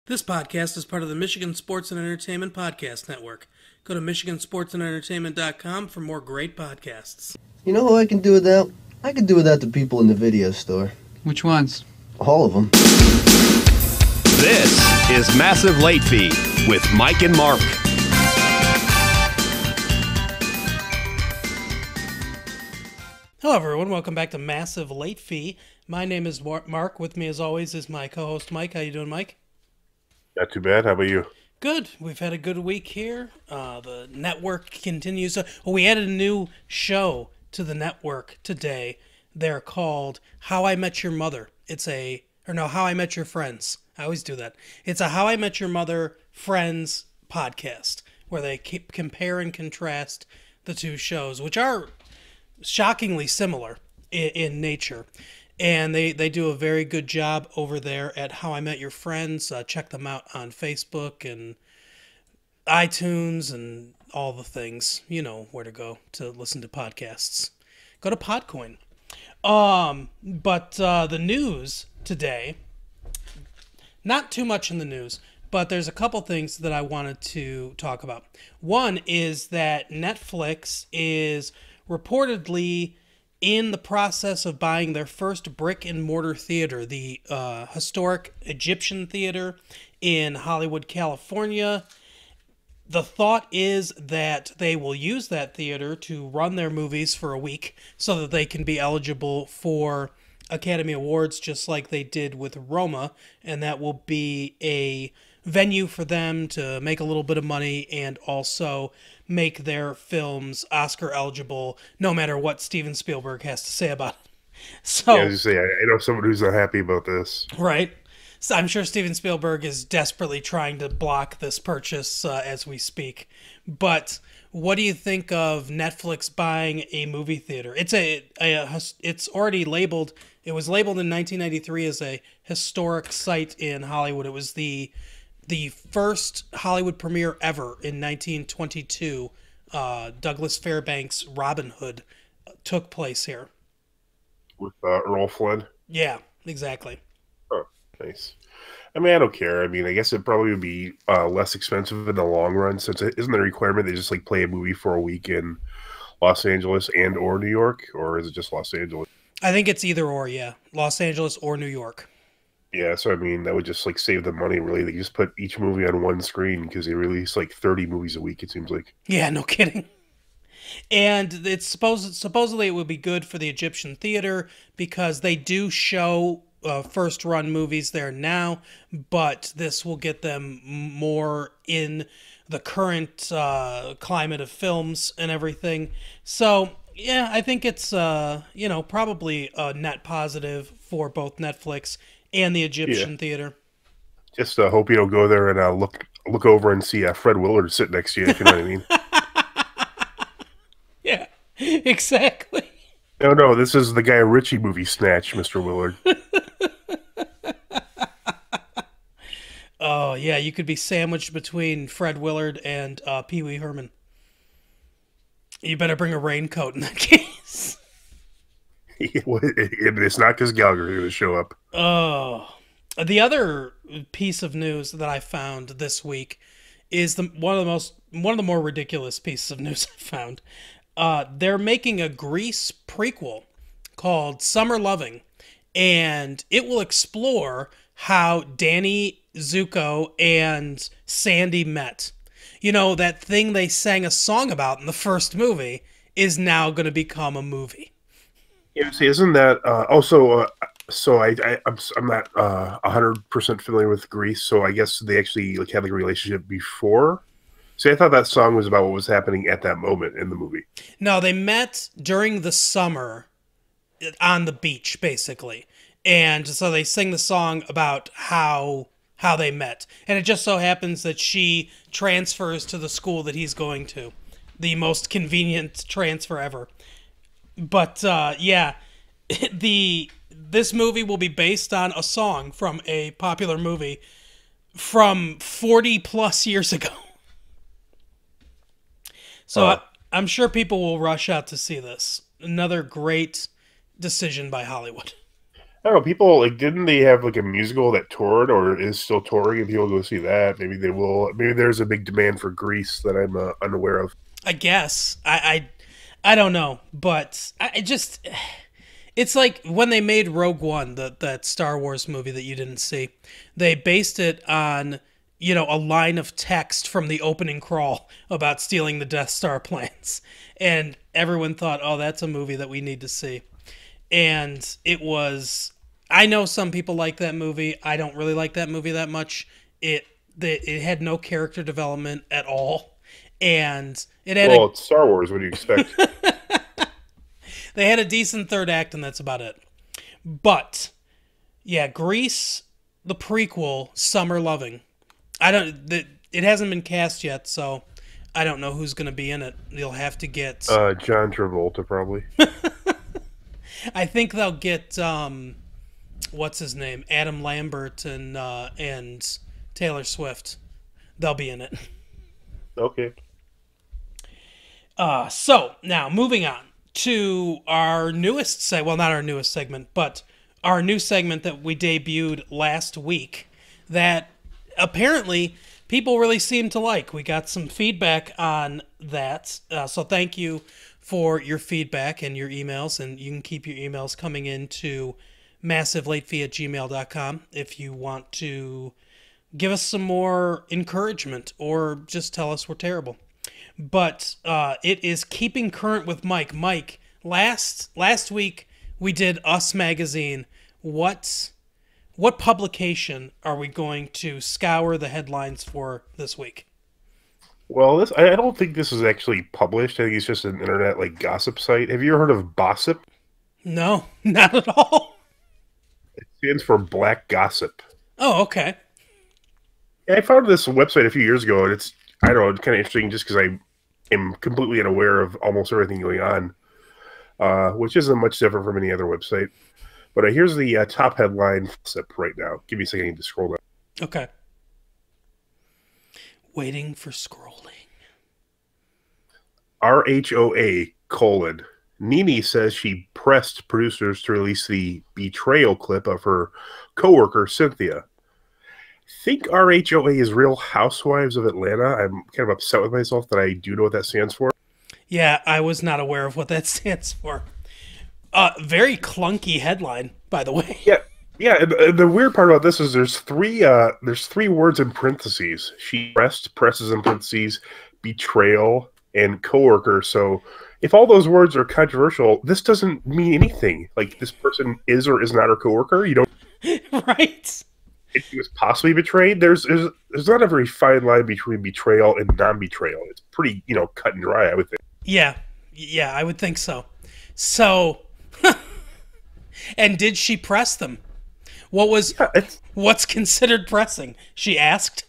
This podcast is part of the Michigan Sports and Entertainment Podcast Network. Go to michigansportsandentertainment.com for more great podcasts. You know who I can do without? I can do without the people in the video store. Which ones? All of them. This is Massive Late Fee with Mike and Mark. Hello everyone, welcome back to Massive Late Fee. My name is Mark. With me as always is my co-host Mike. How you doing, Mike? Not too bad. How about you? Good. We've had a good week here. The network continues. We added a new show to the network today. They're called How I Met Your Mother. How I Met Your Friends. I always do that. It's a How I Met Your Mother Friends podcast where they compare and contrast the two shows, which are shockingly similar in nature. And they do a very good job over there at How I Met Your Friends. Check them out on Facebook and iTunes and all the things. You know where to go to listen to podcasts. Go to Podcoin. But the news today, not too much in the news, but there's a couple things that I wanted to talk about. One is that Netflix is reportedly in the process of buying their first brick and mortar theater, the historic Egyptian Theater in Hollywood, California. The thought is that they will use that theater to run their movies for a week so that they can be eligible for Academy Awards just like they did with Roma, and that will be a venue for them to make a little bit of money and also make their films Oscar eligible no matter what Steven Spielberg has to say about it. So, yeah, I was just say, I know someone who's not happy about this. Right. So I'm sure Steven Spielberg is desperately trying to block this purchase as we speak. But what do you think of Netflix buying a movie theater? It's already labeled. It was labeled in 1993 as a historic site in Hollywood. It was the first Hollywood premiere ever in 1922. Douglas Fairbanks' Robin Hood took place here. With Earl Flynn? Yeah, exactly. Oh, nice. I mean, I don't care. I mean, I guess it probably would be less expensive in the long run, since it isn't a requirement they just like play a movie for a week in Los Angeles and or New York, or is it just Los Angeles? I think it's either or, yeah. Los Angeles or New York. Yeah, so I mean, that would just like save them money, really. They just put each movie on one screen because they release like 30 movies a week, it seems like. Yeah, no kidding. And it's supposedly it would be good for the Egyptian theater because they do show first-run movies there now, but this will get them more in the current climate of films and everything. So, yeah, I think it's probably a net positive for both Netflix and the Egyptian theater. Just hope you don't go there and look over and see Fred Willard sit next to you, if you know what I mean. Yeah, exactly. No, this is the Guy Ritchie movie Snatch, Mr. Willard. Oh, yeah, you could be sandwiched between Fred Willard and Pee Wee Herman. You better bring a raincoat in that case. It's not because Gallagher is going to show up. Oh. The other piece of news that I found this week is one of the more ridiculous pieces of news I found. They're making a Grease prequel called Summer Loving, and it will explore how Danny Zuko and Sandy met. You know, that thing they sang a song about in the first movie is now going to become a movie. Yeah, see, isn't that also? So I'm not 100% familiar with Grease, so I guess they actually like had like a relationship before. See, I thought that song was about what was happening at that moment in the movie. No, they met during the summer on the beach, basically. And so they sing the song about how they met. And it just so happens that she transfers to the school that he's going to. The most convenient transfer ever. But, yeah, this movie will be based on a song from a popular movie from 40 plus years ago. So I'm sure people will rush out to see this. Another great decision by Hollywood. I don't know. People like didn't they have like a musical that toured or is still touring, and people go see that? Maybe they will. Maybe there's a big demand for Grease that I'm unaware of. I guess I don't know, but I just it's like when they made Rogue One, that Star Wars movie that you didn't see. They based it on a line of text from the opening crawl about stealing the Death Star plans, and everyone thought, "Oh, that's a movie that we need to see." And it was. I know some people like that movie. I don't really like that movie that much. It had no character development at all, and it had Well, it's Star Wars. What do you expect? they had a decent third act, and that's about it. But yeah, Grease, the prequel, Summer Loving. It hasn't been cast yet, so I don't know who's going to be in it. You'll have to get. John Travolta, probably. I think they'll get what's his name, Adam Lambert and Taylor Swift. They'll be in it. Okay. So now moving on to our newest well, not our newest segment, but our new segment that we debuted last week that apparently people really seem to like. We got some feedback on that, so thank you for your feedback and your emails, and you can keep your emails coming into massivelatefee@gmail.com if you want to give us some more encouragement or just tell us we're terrible. But it is keeping current with Mike. Mike, last week we did Us Magazine. What publication are we going to scour the headlines for this week? Well, I don't think this is actually published. I think it's just an internet like gossip site. Have you ever heard of Bossip? No, not at all. It stands for Black Gossip. Oh, okay. Yeah, I found this website a few years ago, and it's I don't know, it's kind of interesting just because I am completely unaware of almost everything going on, which isn't much different from any other website. But here's the top headline right now. Give me a second to scroll down. Okay. Waiting for scrolling. RHOA: Nene says she pressed producers to release the betrayal clip of her coworker Cynthia. Think RHOA is Real Housewives of Atlanta. I'm kind of upset with myself that I do know what that stands for. Yeah, I was not aware of what that stands for. Very clunky headline, by the way. Yeah. And the weird part about this is there's three words in parentheses. She presses in parentheses, betrayal, and coworker. So if all those words are controversial, this doesn't mean anything. Like this person is or is not her coworker. You don't. Right. If he was possibly betrayed, there's not a very fine line between betrayal and non-betrayal. It's pretty, cut and dry, I would think. Yeah, I would think so. So, and did she press them? What's considered pressing? She asked.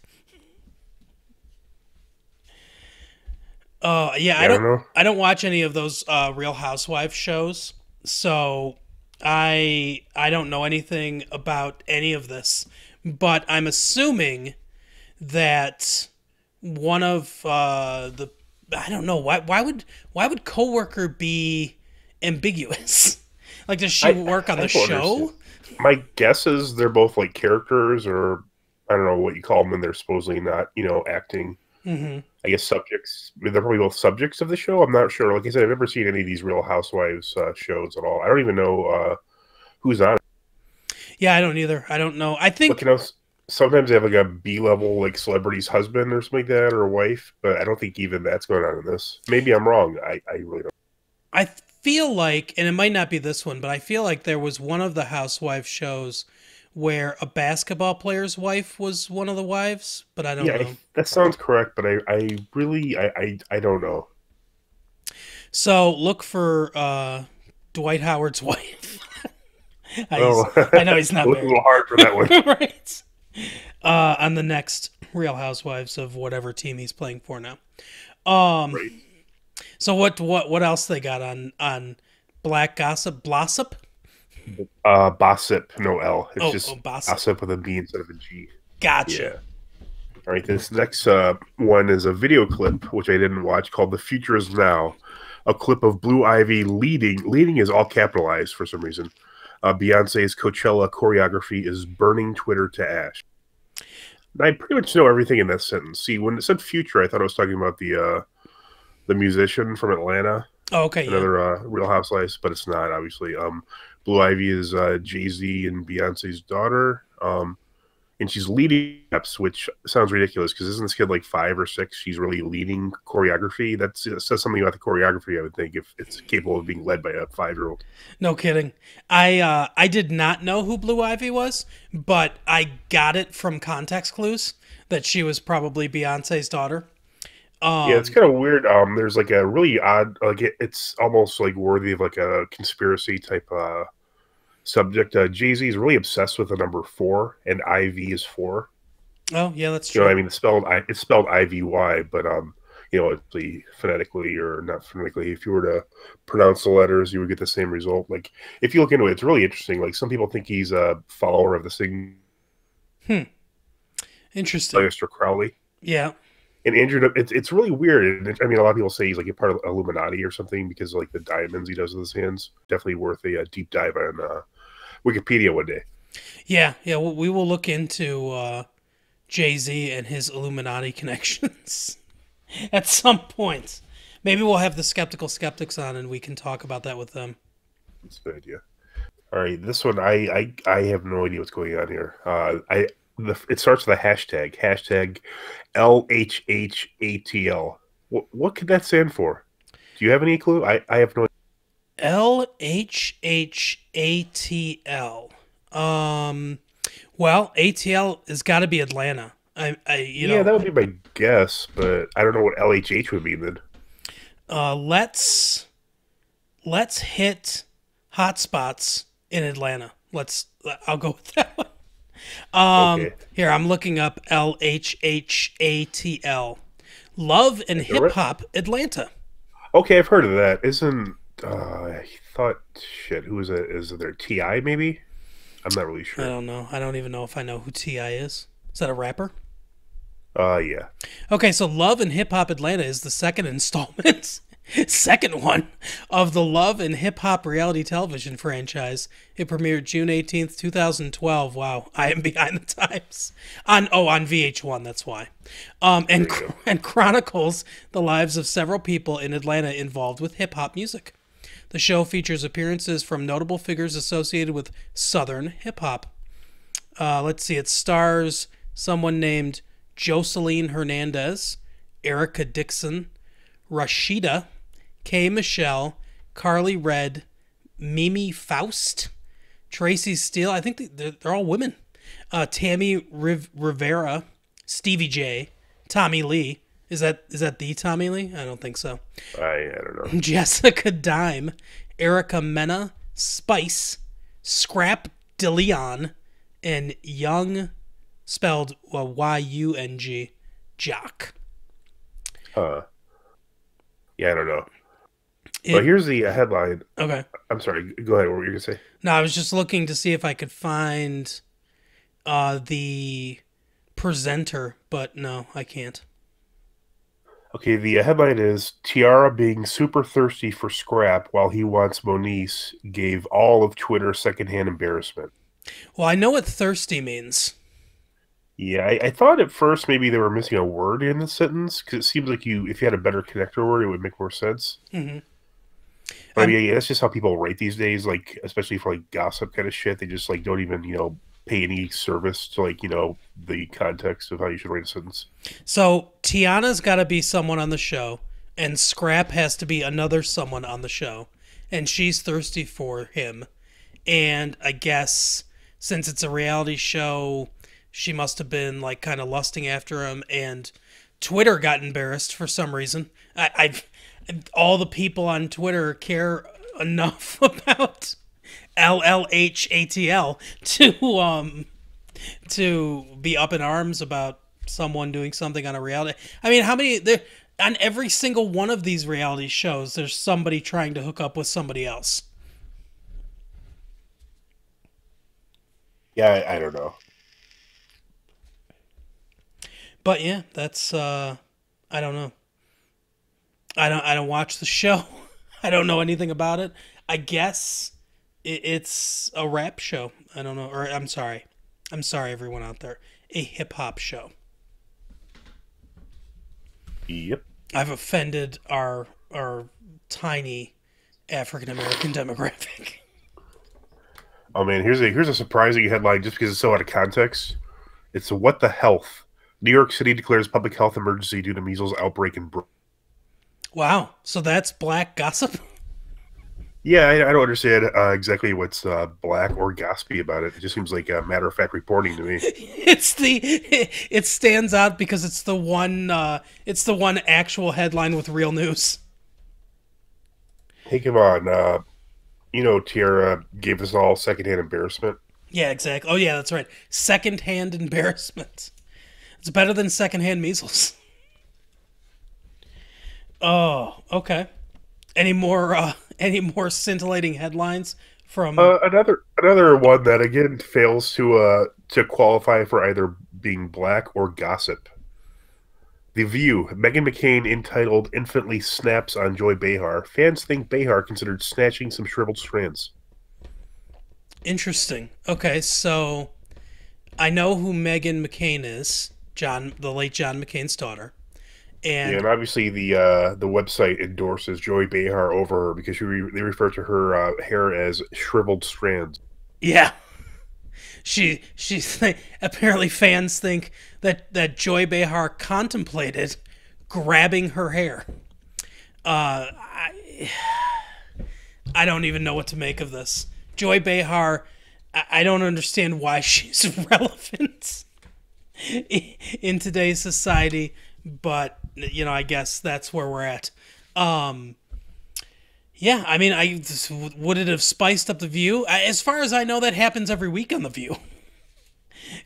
Yeah, I don't know. I don't watch any of those Real Housewives shows, so I don't know anything about any of this. But I'm assuming that one of the I don't know why would coworker be ambiguous? Like, does she work on the show? My guess is they're both like characters, or I don't know what you call them, and they're supposedly not, acting. Mm-hmm. I guess subjects. I mean, they're probably both subjects of the show. I'm not sure. Like I said, I've never seen any of these Real Housewives shows at all. I don't even know who's on it. Yeah, I don't either. I don't know. I think sometimes they have like a B-level like celebrity's husband or something like that, or wife, but I don't think even that's going on in this. Maybe I'm wrong. I really don't. I feel like, and it might not be this one, but I feel like there was one of the Housewives shows where a basketball player's wife was one of the wives, but I don't know. That sounds correct, but I really don't know. So look for Dwight Howard's wife. I know he's not a little hard for that one. Right. On the next Real Housewives of whatever team he's playing for now. Right. So what else they got on Black Gossip? Blossip? Bossip, no L. It's just Bossip with a B instead of a G. Gotcha. Yeah. All right, this next one is a video clip, which I didn't watch, called "The Future Is Now." A clip of Blue Ivy leading is all capitalized for some reason, Beyonce's Coachella choreography is burning Twitter to ash. I pretty much know everything in that sentence. See, when it said Future, I thought it was talking about the musician from Atlanta, Oh, okay, yeah. another Real Housewives, but it's not obviously. Blue Ivy is Jay-Z and Beyonce's daughter, and she's leading steps, which sounds ridiculous because isn't this kid like 5 or 6? She's really leading choreography. That says something about the choreography, I would think, if it's capable of being led by a 5-year-old. No kidding. I did not know who Blue Ivy was, but I got it from context clues that she was probably Beyonce's daughter. Yeah, it's kind of weird. There's like a really odd, like it's almost like worthy of like a conspiracy type subject. Jay-Z is really obsessed with the number 4, and IV is 4. Oh, yeah, that's You know true. what I mean? It's spelled IVY, but it's phonetically or not phonetically. If you were to pronounce the letters, you would get the same result. Like if you look into it, it's really interesting. Like some people think he's a follower of the singer Interesting. Mr. Crowley. Yeah. And Andrew, it's really weird. And I mean, a lot of people say he's like a part of Illuminati or something because of, like the diamonds he does with his hands. Definitely worth a deep dive on Wikipedia one day. Yeah, yeah, we will look into Jay-Z and his Illuminati connections at some point. Maybe we'll have the Skeptical Skeptics on and we can talk about that with them. That's a good idea. All right, this one I have no idea what's going on here. It starts with a hashtag LHHATL. What could that stand for? Do you have any clue? I have no. LHHATL. Well, ATL has got to be Atlanta. Yeah, that would be my guess, but I don't know what LHH would mean then. Let's hit hotspots in Atlanta. I'll go with that one. Okay. Here, I'm looking up LHHATL. Love and Hip Hop Atlanta. Okay, I've heard of that. I thought, shit, who is it? Is there T.I. maybe? I'm not really sure. I don't know. I don't even know if I know who T.I. is. Is that a rapper? Yeah. Okay, so Love and Hip Hop Atlanta is the second installment, second one of the Love and Hip Hop reality television franchise. It premiered June 18th, 2012. Wow, I am behind the times. On VH1, that's why. And chronicles the lives of several people in Atlanta involved with hip hop music. The show features appearances from notable figures associated with Southern hip hop. Let's see, it stars someone named Jocelyn Hernandez, Erica Dixon, Rashida, Kay Michelle, Carly Red, Mimi Faust, Tracy Steele. I think they're all women. Tammy Rivera, Stevie J, Tommy Lee. Is that the Tommy Lee? I don't think so. I don't know. Jessica Dime, Erica Mena, Spice, Scrap DeLeon, and Young, spelled Y-U-N-G, Jock. Yeah, I don't know. But here's the headline. Okay. I'm sorry. Go ahead. What were you going to say? No, I was just looking to see if I could find the presenter, but no, I can't. Okay, the headline is Tiara being super thirsty for scrap while he wants Moniece gave all of Twitter secondhand embarrassment. Well, I know what thirsty means. Yeah, I thought at first maybe they were missing a word in the sentence because it seems like if you had a better connector word, it would make more sense. Mm-hmm. But I mean, yeah, that's just how people write these days. Like, especially for like gossip kind of shit, they just like don't even pay any service to the context of how you should write a sentence. So Tiana's got to be someone on the show, and Scrap has to be another someone on the show, and she's thirsty for him. And I guess since it's a reality show, she must have been like kind of lusting after him, and Twitter got embarrassed for some reason. All the people on Twitter care enough about LLHATL to be up in arms about someone doing something on a reality. I mean, how many there on every single one of these reality shows? There's somebody trying to hook up with somebody else. Yeah, I don't know. But yeah, that's I don't know. I don't watch the show. I don't know anything about it. I guess It's a rap show. I don't know, or I'm sorry. I'm sorry, everyone out there. A hip hop show. Yep. I've offended our tiny African American demographic. Oh man, here's a surprising headline just because it's so out of context. It's what the health. New York City declares public health emergency due to measles outbreak in. Wow, so that's black gossip? Yeah, I don't understand exactly what's black or gossipy about it. It just seems like matter of fact reporting to me. It stands out because it's the one actual headline with real news. Hey, come on. Tierra gave us all secondhand embarrassment. Yeah, exactly. Oh yeah, that's right. Secondhand embarrassment. It's better than secondhand measles. Oh, okay. Any more scintillating headlines from? Another one that again fails to qualify for either being black or gossip. The View. Meghan McCain entitled "Infinitely Snaps on Joy Behar." Fans think Behar considered snatching some shriveled strands. Interesting. Okay, so I know who Meghan McCain is. The late John McCain's daughter. Yeah, And and obviously the website endorses Joy Behar over her because they refer to her hair as shriveled strands. yeah, she's apparently fans think that Joy Behar contemplated grabbing her hair. I don't even know what to make of this. Joy Behar, I don't understand why she's relevant in today's society, but I guess that's where we're at. Yeah, I mean, would it have spiced up the View? As far as I know, that happens every week on the View.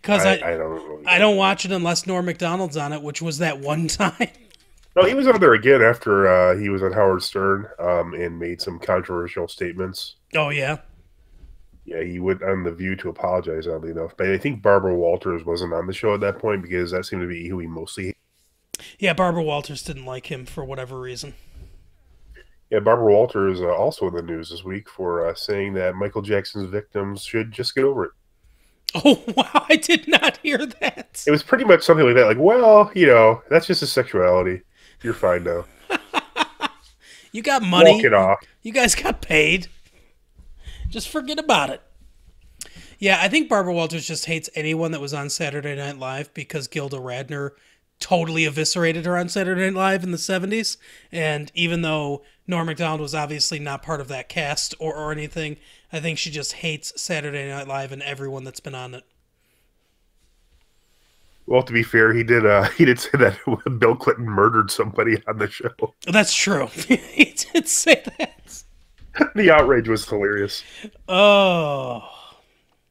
Because I don't know. I don't watch it unless Norm Macdonald's on it, which was that one time. No, he was on there again after he was on Howard Stern and made some controversial statements. Oh yeah, Yeah, he went on The View to apologize, oddly enough. But I think Barbara Walters wasn't on the show at that point because that seemed to be who he mostly hated. yeah. Barbara Walters didn't like him for whatever reason. Yeah, Barbara Walters also in the news this week for saying that Michael Jackson's victims should just get over it. Oh wow, I did not hear that. It was pretty much something like that. Like, well, that's just his sexuality. You're fine now. You got money. Walk it off. You guys got paid. Just forget about it. Yeah, I think Barbara Walters just hates anyone that was on Saturday Night Live because Gilda Radner totally eviscerated her on Saturday Night Live in the 70s. And even though Norm Macdonald was obviously not part of that cast or anything, I think she just hates Saturday Night Live and everyone that's been on it. Well, to be fair, he did say that Bill Clinton murdered somebody on the show. That's true. He did say that. The outrage was hilarious. Oh,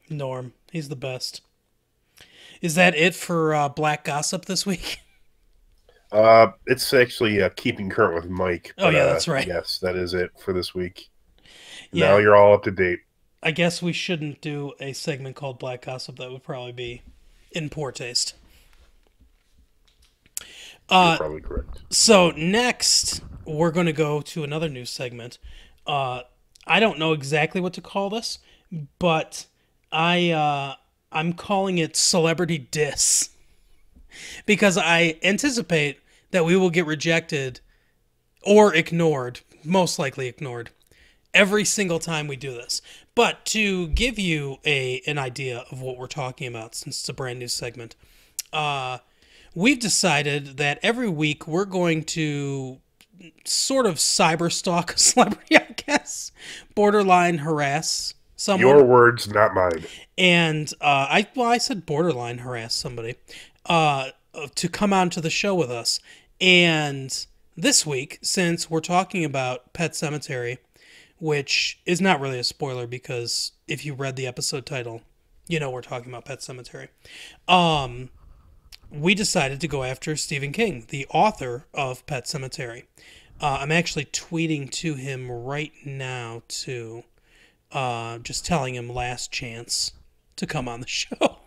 Norm. He's the best. Is that it for Black Gossip this week? It's actually keeping current with Mike. Oh, yeah, that's right. Yes, that is it for this week. Yeah. Now you're all up to date. I guess we shouldn't do a segment called Black Gossip. That would probably be in poor taste. You're probably correct. So next, we're going to go to another news segment. I don't know exactly what to call this, but I'm calling it Celebrity Diss because I anticipate that we will get rejected or ignored, most likely ignored, every single time we do this. But to give you an idea of what we're talking about, since it's a brand new segment, we've decided that every week we're going to sort of cyber stalk a celebrity, I guess, borderline harass someone. Your words, not mine. And I said borderline harass somebody to come on to the show with us. And this week, since we're talking about Pet Sematary, which is not really a spoiler because if you read the episode title, you know we're talking about Pet Sematary. We decided to go after Stephen King, the author of Pet Sematary. I'm actually tweeting to him right now, too. Just telling him last chance to come on the show.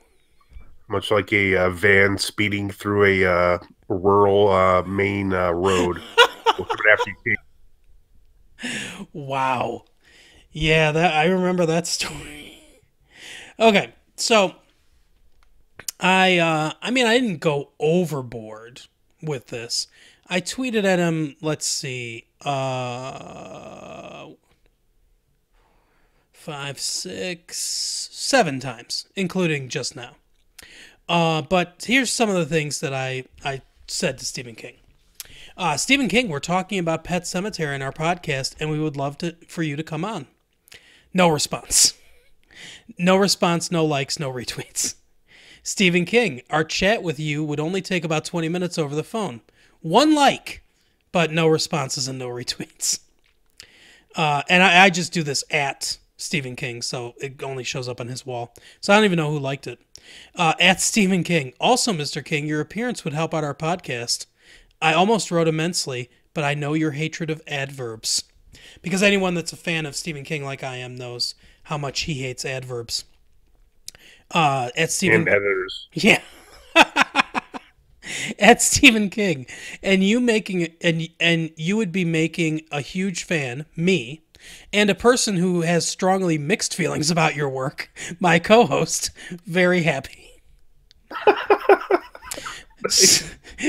Much like a van speeding through a rural main road. We'll come after you. Wow. Yeah, that I remember that story. Okay, so I mean I didn't go overboard with this. I tweeted at him, let's see, five, six, 7 times, including just now. But here's some of the things that I said to Stephen King. Stephen King, we're talking about Pet Sematary in our podcast, and we would love for you to come on. No response. No response, no likes, no retweets. Stephen King, our chat with you would only take about 20 minutes over the phone. 1 like, but no responses and no retweets. And I just do this at Stephen King, so it only shows up on his wall. So I don't even know who liked it. At Stephen King. Also, Mr. King, your appearance would help out our podcast. I almost wrote immensely, but I know your hatred of adverbs. Because anyone that's a fan of Stephen King like I am knows how much he hates adverbs. At Stephen... And editors. Yeah. At Stephen King. And you would be making a huge fan, me, and a person who has strongly mixed feelings about your work, my co-host, very happy.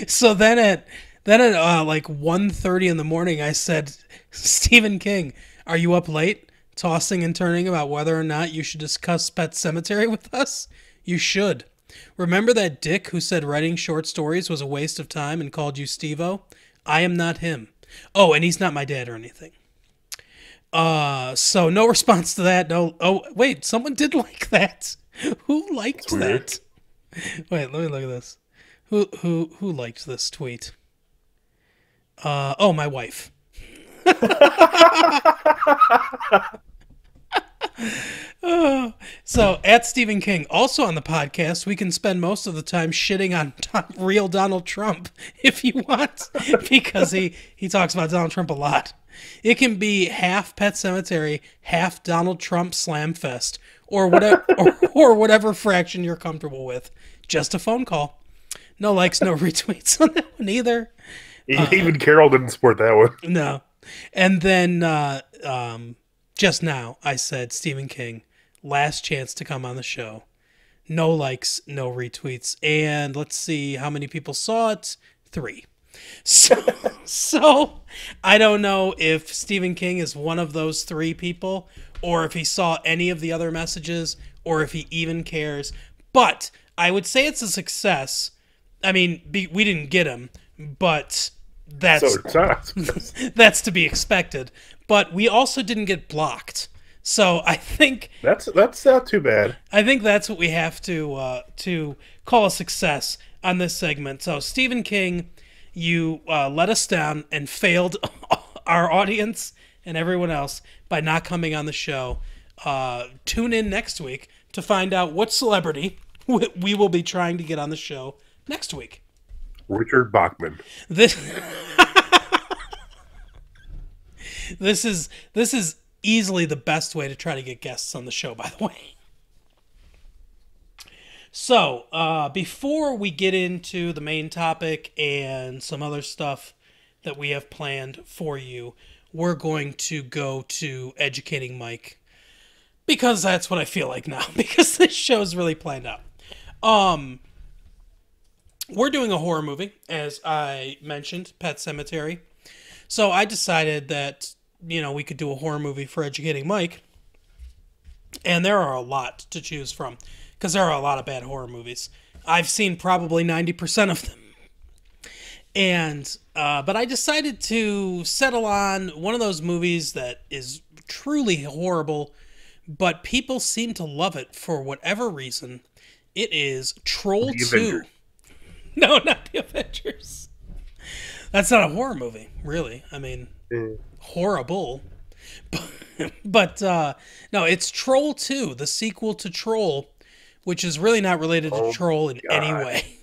So then at like 1:30 in the morning, I said, Stephen King, are you up late, tossing and turning about whether or not you should discuss Pet Sematary with us? You should. Remember that dick who said writing short stories was a waste of time and called you Steve-O? I am not him. Oh, and he's not my dad or anything. So no response to that. No. Oh, wait, someone did like that. Who liked that? Wait, let me look at this. Who liked this tweet? Oh, my wife. So at Stephen King, also on the podcast, we can spend most of the time shitting on real Donald Trump if you want, because he talks about Donald Trump a lot. It can be half Pet Sematary, half Donald Trump Slam Fest, or whatever, or whatever fraction you're comfortable with. Just a phone call. No likes, no retweets on that one either. Even Carol didn't support that one. No. And then just now I said, Stephen King, last chance to come on the show. No likes, no retweets. And let's see how many people saw it. 3. So I don't know if Stephen King is one of those 3 people, or if he saw any of the other messages, or if he even cares. But I would say it's a success. I mean, we didn't get him, but that's that's to be expected. But we also didn't get blocked. So I think that's not too bad. I think that's what we have to call a success on this segment. So Stephen King, you let us down and failed our audience and everyone else by not coming on the show. Tune in next week to find out what celebrity we will be trying to get on the show next week. Richard Bachman. This is easily the best way to try to get guests on the show, by the way. So, before we get into the main topic and some other stuff that we have planned for you, we're going to go to Educating Mike, because that's what I feel like now, because this show's really planned out. We're doing a horror movie, as I mentioned, Pet Sematary. So I decided that, we could do a horror movie for Educating Mike. And there are a lot to choose from, because there are a lot of bad horror movies. I've seen probably 90% of them. And, but I decided to settle on one of those movies that is truly horrible, but people seem to love it for whatever reason. It is Troll 2. No, not the Avengers. That's not a horror movie, really. I mean, horrible. But no, it's Troll 2, the sequel to Troll, which is really not related to Troll in any way.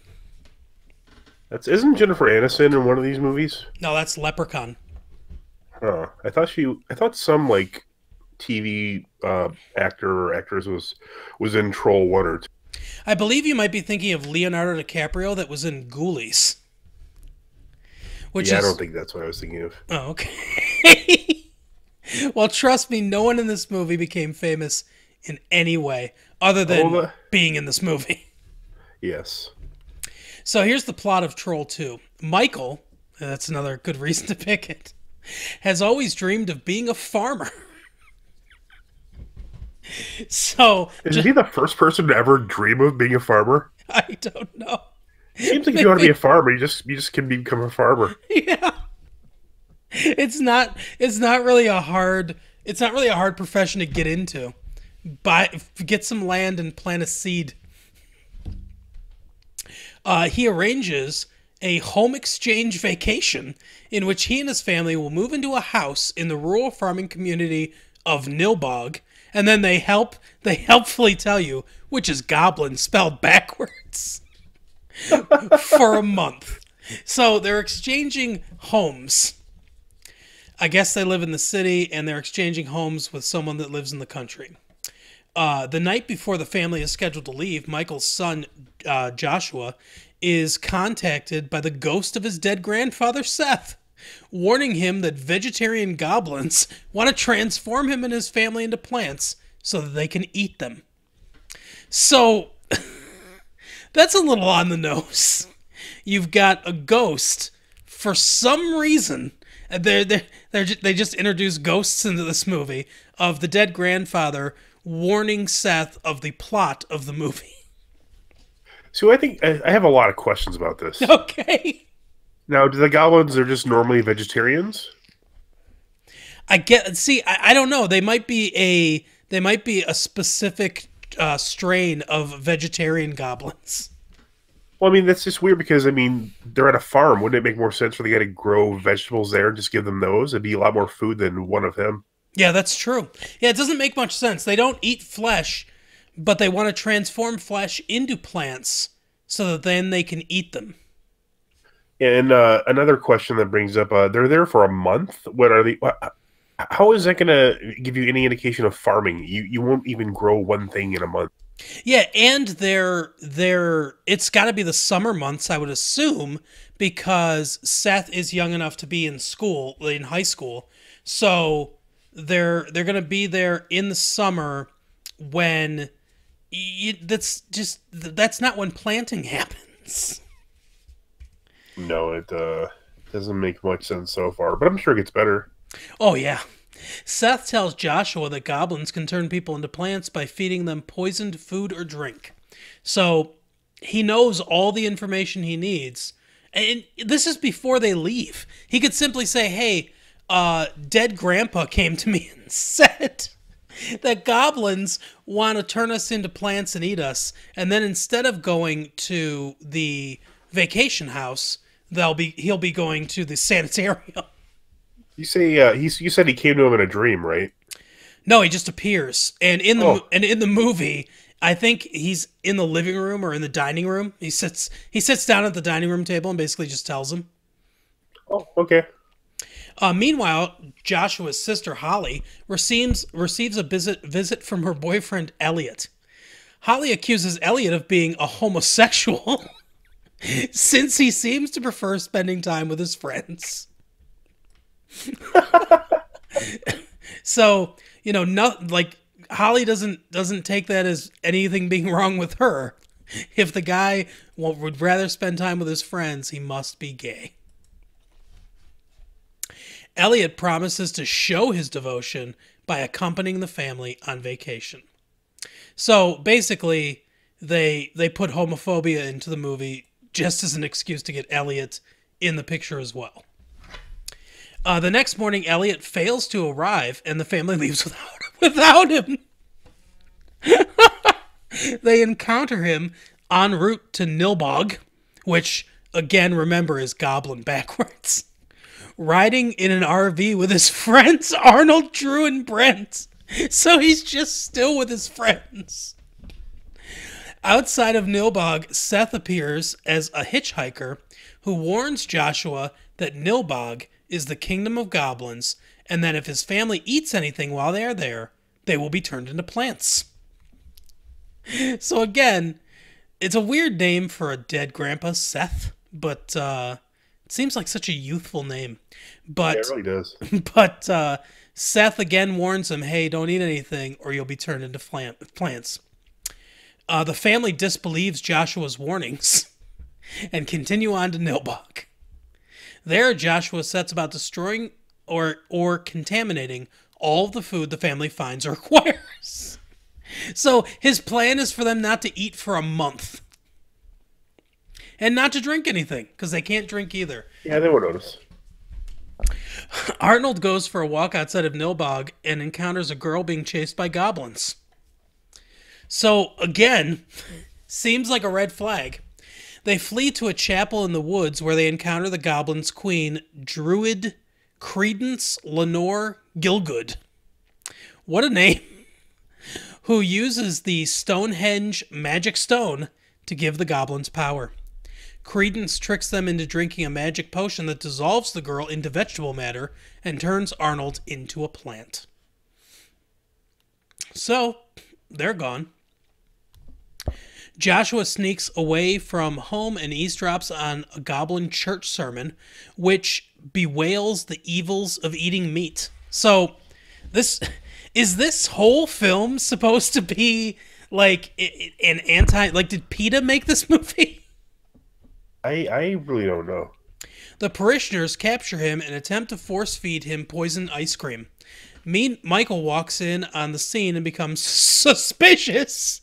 Isn't Jennifer Aniston in one of these movies? No, that's Leprechaun. Huh. I thought some like TV actor or actress was in Troll 1 or 2. I believe you might be thinking of Leonardo DiCaprio that was in Ghoulies. I don't think that's what I was thinking of. Oh, okay. Well, trust me, no one in this movie became famous in any way other Oh, than being in this movie. yes. So here's the plot of Troll 2. Michael, that's another good reason to pick it, has always dreamed of being a farmer. So, Is he the first person to ever dream of being a farmer? I don't know. Seems like if you want to be a farmer, you just can become a farmer. Yeah. It's not really a hard profession to get into. Get some land and plant a seed. He arranges a home exchange vacation in which he and his family will move into a house in the rural farming community of Nilbog, and then they helpfully tell you which is goblin spelled backwards for a month. So they're exchanging homes. I guess they live in the city and they're exchanging homes with someone that lives in the country. The night before the family is scheduled to leave, Michael's son, Joshua, is contacted by the ghost of his dead grandfather, Seth, warning him that vegetarian goblins want to transform him and his family into plants so that they can eat them. So, that's a little on the nose. You've got a ghost, for some reason, they just introduced ghosts into this movie, of the dead grandfather warning Seth of the plot of the movie. So I think I have a lot of questions about this. Okay. Now, do the goblins are just normally vegetarians? I don't know. They might be a specific strain of vegetarian goblins. Well, I mean, that's just weird because, I mean, they're at a farm. Wouldn't it make more sense for the guy to grow vegetables there and just give them those? It'd be a lot more food than one of him. Yeah, that's true. Yeah, it doesn't make much sense. They don't eat flesh, but they want to transform flesh into plants so that then they can eat them. And another question that brings up, they're there for a month. What are they? How is that going to give you any indication of farming? You won't even grow one thing in a month. Yeah, and it's got to be the summer months, I would assume, because Seth is young enough to be in high school. So they're going to be there in the summer when that's not when planting happens. No, it doesn't make much sense so far, but I'm sure it gets better. Oh yeah. Seth tells Joshua that goblins can turn people into plants by feeding them poisoned food or drink. So he knows all the information he needs. And this is before they leave. He could simply say, hey, dead grandpa came to me and said that goblins want to turn us into plants and eat us. And then instead of going to the vacation house, he'll be going to the sanitarium. You say you said he came to him in a dream, right? No, he just appears, and in the movie, I think he's in the living room or in the dining room. He sits down at the dining room table and basically just tells him. Oh, okay. Meanwhile, Joshua's sister Holly receives a visit from her boyfriend Elliot. Holly accuses Elliot of being a homosexual since he seems to prefer spending time with his friends. So, Holly doesn't take that as anything being wrong with her. If the guy would rather spend time with his friends, he must be gay. Elliot promises to show his devotion by accompanying the family on vacation. So basically, they put homophobia into the movie just as an excuse to get Elliot in the picture as well. The next morning, Elliot fails to arrive, and the family leaves without him. They encounter him en route to Nilbog, which, again, remember, is goblin backwards, riding in an RV with his friends Arnold, Drew, and Brent. So he's just still with his friends. Outside of Nilbog, Seth appears as a hitchhiker who warns Joshua that Nilbog is the kingdom of goblins, and that if his family eats anything while they are there, they will be turned into plants. So again, it's a weird name for a dead grandpa, Seth, but seems like such a youthful name. Yeah, But it really does. but Seth again warns him, "Hey, don't eat anything, or you'll be turned into plants." The family disbelieves Joshua's warnings and continue on to Nilbog. There, Joshua sets about destroying or contaminating all of the food the family finds or acquires. So his plan is for them not to eat for a month. And not to drink anything, because they can't drink either. Yeah, they won't notice. Arnold goes for a walk outside of Nilbog and encounters a girl being chased by goblins. So, again, seems like a red flag. They flee to a chapel in the woods where they encounter the goblins' queen, Druid Credence Lenore Gilgood. What a name. Who uses the Stonehenge magic stone to give the goblins power. Credence tricks them into drinking a magic potion that dissolves the girl into vegetable matter and turns Arnold into a plant. So, they're gone. Joshua sneaks away from home and eavesdrops on a goblin church sermon, which bewails the evils of eating meat. So, this whole film supposed to be like an anti? Like, did PETA make this movie? I really don't know. The parishioners capture him and attempt to force feed him poisoned ice cream. Michael walks in on the scene and becomes suspicious,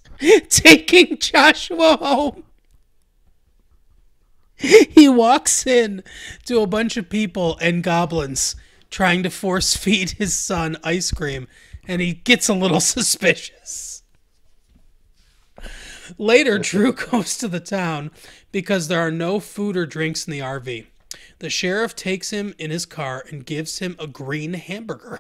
taking Joshua home. He walks in to a bunch of people and goblins trying to force feed his son ice cream, and he gets a little suspicious. Later, Drew goes to the town because there are no food or drinks in the RV. The sheriff takes him in his car and gives him a green hamburger.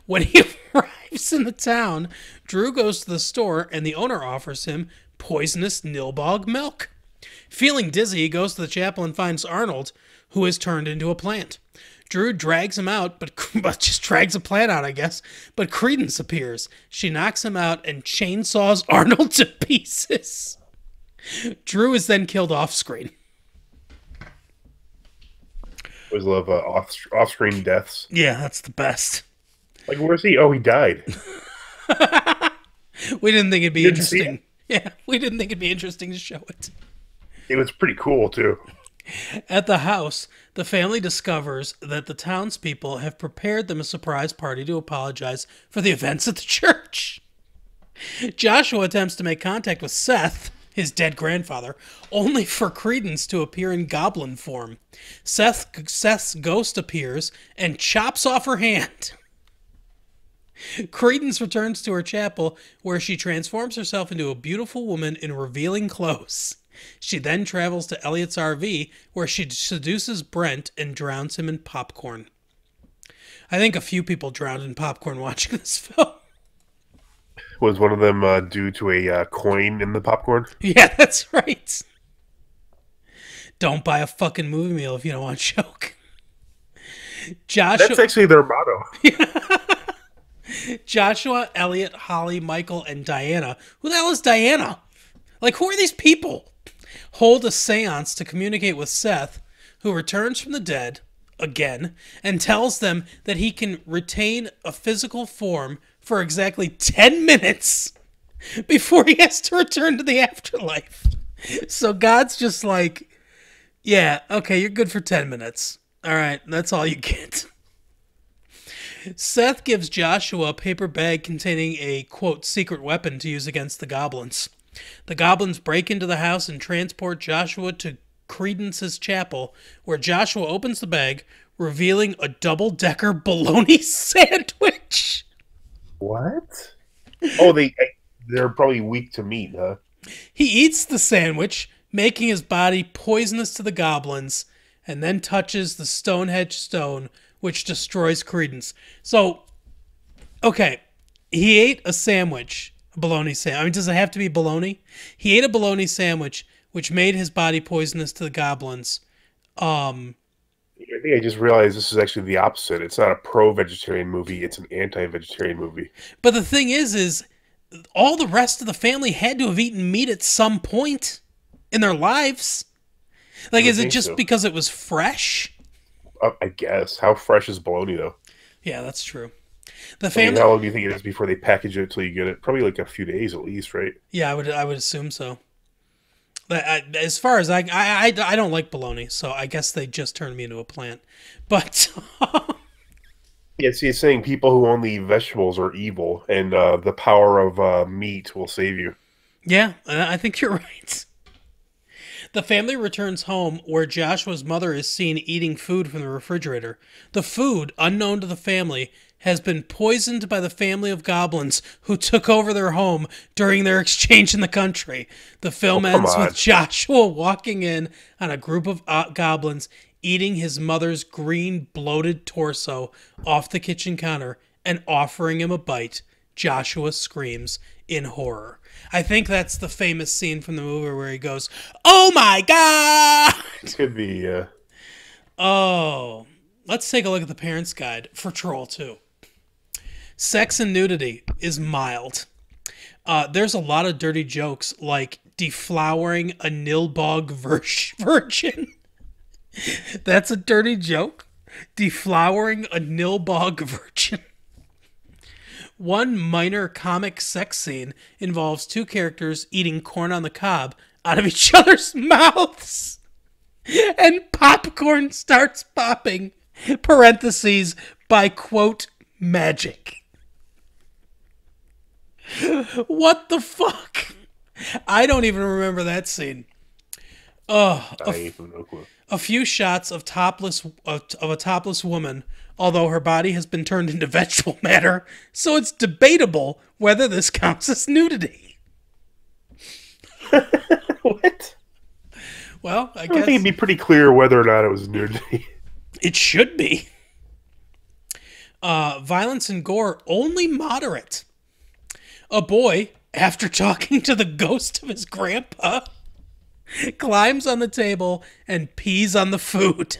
When he arrives in the town, Drew goes to the store and the owner offers him poisonous Nilbog milk. Feeling dizzy, he goes to the chapel and finds Arnold, who is turned into a plant. Drew drags him out, but just drags a plant out, I guess. But Credence appears. She knocks him out and chainsaws Arnold to pieces. Drew is then killed off-screen. Always love off-screen deaths. Yeah, that's the best. Like, where's he? Oh, he died. We didn't think it'd be Didn't see interesting. Yeah, we didn't think it'd be interesting to show it. It was pretty cool, too. At the house, the family discovers that the townspeople have prepared them a surprise party to apologize for the events at the church. Joshua attempts to make contact with Seth, his dead grandfather, only for Credence to appear in goblin form. Seth's ghost appears and chops off her hand. Credence returns to her chapel, where she transforms herself into a beautiful woman in revealing clothes. She then travels to Elliot's RV, where she seduces Brent and drowns him in popcorn. I think a few people drowned in popcorn watching this film. Was one of them due to a coin in the popcorn? Yeah, that's right. Don't buy a fucking movie meal if you don't want to choke. That's actually their motto. Joshua, Elliot, Holly, Michael, and Diana. Who the hell is Diana? Like, who are these people? Hold a seance to communicate with Seth, who returns from the dead, again, and tells them that he can retain a physical form for exactly 10 minutes before he has to return to the afterlife. So God's just like, yeah, okay, you're good for 10 minutes. All right, that's all you get. Seth gives Joshua a paper bag containing a, quote, secret weapon to use against the goblins. The goblins break into the house and transport Joshua to Credence's chapel, where Joshua opens the bag, revealing a double-decker bologna sandwich. What? Oh, they're probably weak to meat, huh? He eats the sandwich, making his body poisonous to the goblins, and then touches the Stonehenge stone, which destroys Credence. So, okay, he ate a sandwich, a bologna sandwich. I mean, does it have to be bologna? He ate a bologna sandwich, which made his body poisonous to the goblins. I think I just realized this is actually the opposite. It's not a pro-vegetarian movie. It's an anti-vegetarian movie. But the thing is all the rest of the family had to have eaten meat at some point in their lives. Like, You would is it think just so. because it was fresh? I guess. How fresh is bologna, though? Yeah, that's true. The I mean, family. how long do you think it is before they package it until you get it? Probably like a few days at least, right? Yeah, I would assume so. As far as I don't like bologna, so I guess they just turned me into a plant. But Yeah, see, it's saying people who only eat vegetables are evil, and the power of meat will save you. yeah, I think you're right. The family returns home where Joshua's mother is seen eating food from the refrigerator. The food, unknown to the family, has been poisoned by the family of goblins who took over their home during their exchange in the country. The Oh, film come ends with on. Joshua walking in on a group of goblins eating his mother's green, bloated torso off the kitchen counter and offering him a bite. Joshua screams in horror. I think that's the famous scene from the movie where he goes, "Oh my God!" Could be, Oh, let's take a look at the Parents Guide for Troll 2. Sex and nudity is mild. There's a lot of dirty jokes like deflowering a nilbog virgin. That's a dirty joke. Deflowering a nilbog virgin. One minor comic sex scene involves two characters eating corn on the cob out of each other's mouths. And popcorn starts popping, parentheses, by quote, magic. What the fuck? I don't even remember that scene. I ain't no clue. A few shots of a topless woman, although her body has been turned into vegetable matter, so it's debatable whether this counts as nudity. What? Well, I I guess think it'd be pretty clear whether or not it was nudity. it should be. Violence and gore only moderate. A boy, after talking to the ghost of his grandpa, climbs on the table and pees on the food.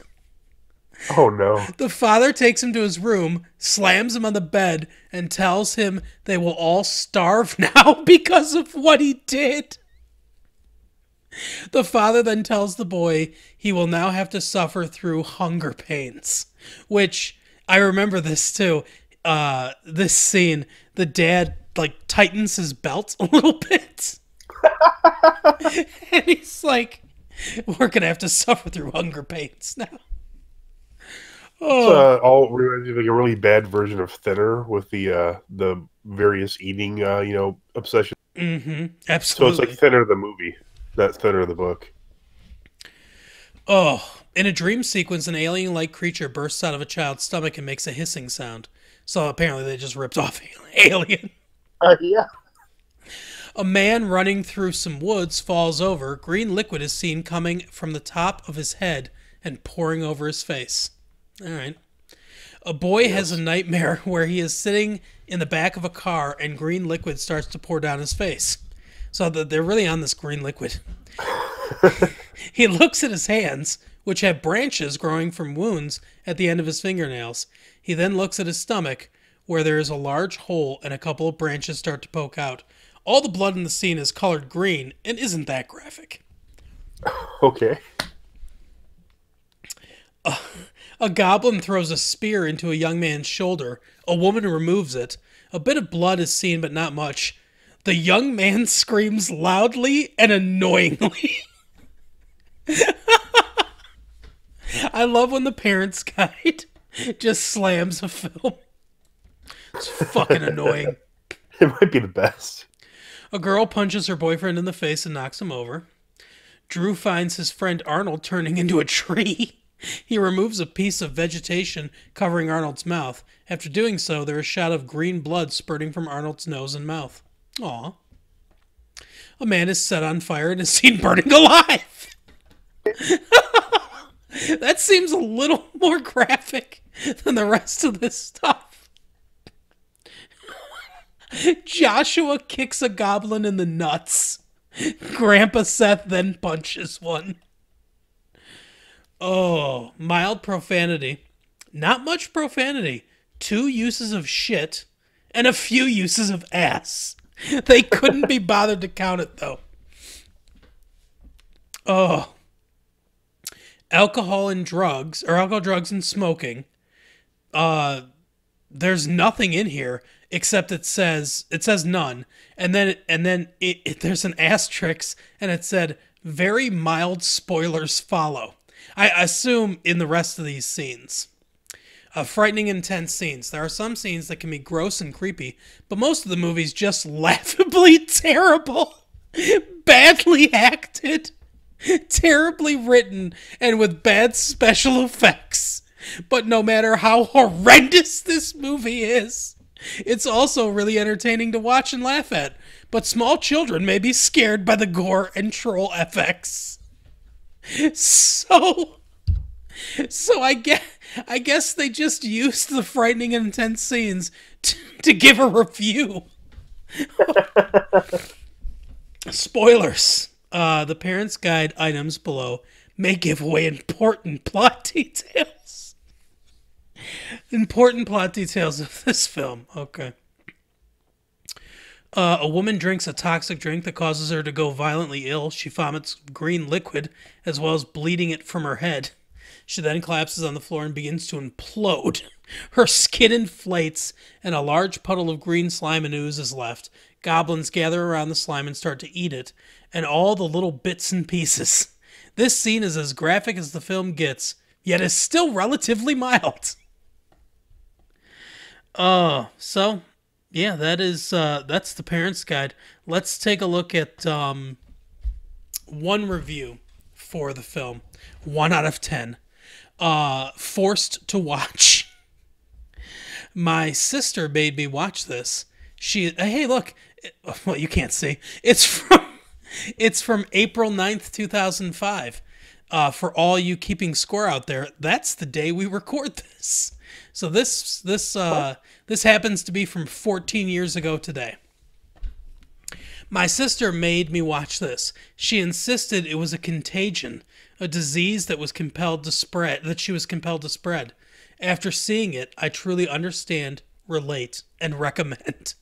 Oh, no. The father takes him to his room, slams him on the bed, and tells him they will all starve now because of what he did. The father then tells the boy he will now have to suffer through hunger pains, which I remember this too. This scene, the dad like tightens his belt a little bit. And he's like, we're going to have to suffer through hunger pains now. Oh, All reminds me of like a really bad version of Thinner with the various eating, obsession. So it's absolutely. like Thinner the movie, not Thinner the book. Oh, in a dream sequence, an alien-like creature bursts out of a child's stomach and makes a hissing sound. So apparently they just ripped off Alien. Yeah. A man running through some woods falls over. Green liquid is seen coming from the top of his head and pouring over his face. All right. A boy has a nightmare where he is sitting in the back of a car and green liquid starts to pour down his face. So they're really on this green liquid. He looks at his hands, which have branches growing from wounds at the end of his fingernails. He then looks at his stomach, where there is a large hole and a couple of branches start to poke out. All the blood in the scene is colored green and isn't that graphic. Okay. A goblin throws a spear into a young man's shoulder. A woman removes it. A bit of blood is seen, but not much. The young man screams loudly and annoyingly. I love when the Parents Guide just slams a film. It's fucking annoying. It might be the best. A girl punches her boyfriend in the face and knocks him over. Drew finds his friend Arnold turning into a tree. He removes a piece of vegetation covering Arnold's mouth. After doing so, there is a shot of green blood spurting from Arnold's nose and mouth. Aw. A man is set on fire and is seen burning alive. That seems a little more graphic than the rest of this stuff. Joshua kicks a goblin in the nuts. Grandpa Seth then punches one. Oh, mild profanity. Not much profanity. 2 uses of shit and a few uses of ass. They couldn't be bothered to count it, though. Oh. alcohol and drugs, or alcohol, drugs, and smoking. Uh, there's nothing in here except it says none, and then there's an asterisk, and it said very mild spoilers follow. I assume in the rest of these scenes. Frightening, intense scenes. There are some scenes that can be gross and creepy, but most of the movie's just laughably terrible, badly acted, terribly written, and with bad special effects. But no matter how horrendous this movie is, it's also really entertaining to watch and laugh at. But small children may be scared by the gore and troll FX. So, so I guess they just used the frightening and intense scenes to give a review. Spoilers. The parents' guide items below may give away important plot details. Important plot details of this film. Okay. A woman drinks a toxic drink that causes her to go violently ill. She vomits green liquid as well as bleeding it from her head. She then collapses on the floor and begins to implode. Her skin inflates, and a large puddle of green slime and ooze is left. Goblins gather around the slime and start to eat it, and all the little bits and pieces. This scene is as graphic as the film gets, yet is still relatively mild. So yeah, that's the parents' guide. Let's take a look at one review for the film. 1 out of 10. Forced to watch. My sister made me watch this. Hey, look. Well, you can't see. It's from April 9th, 2005. For all you keeping score out there, that's the day we record this. So this happens to be from 14 years ago today. My sister made me watch this. She insisted it was a contagion, a disease that she was compelled to spread. After seeing it, I truly understand, relate, and recommend.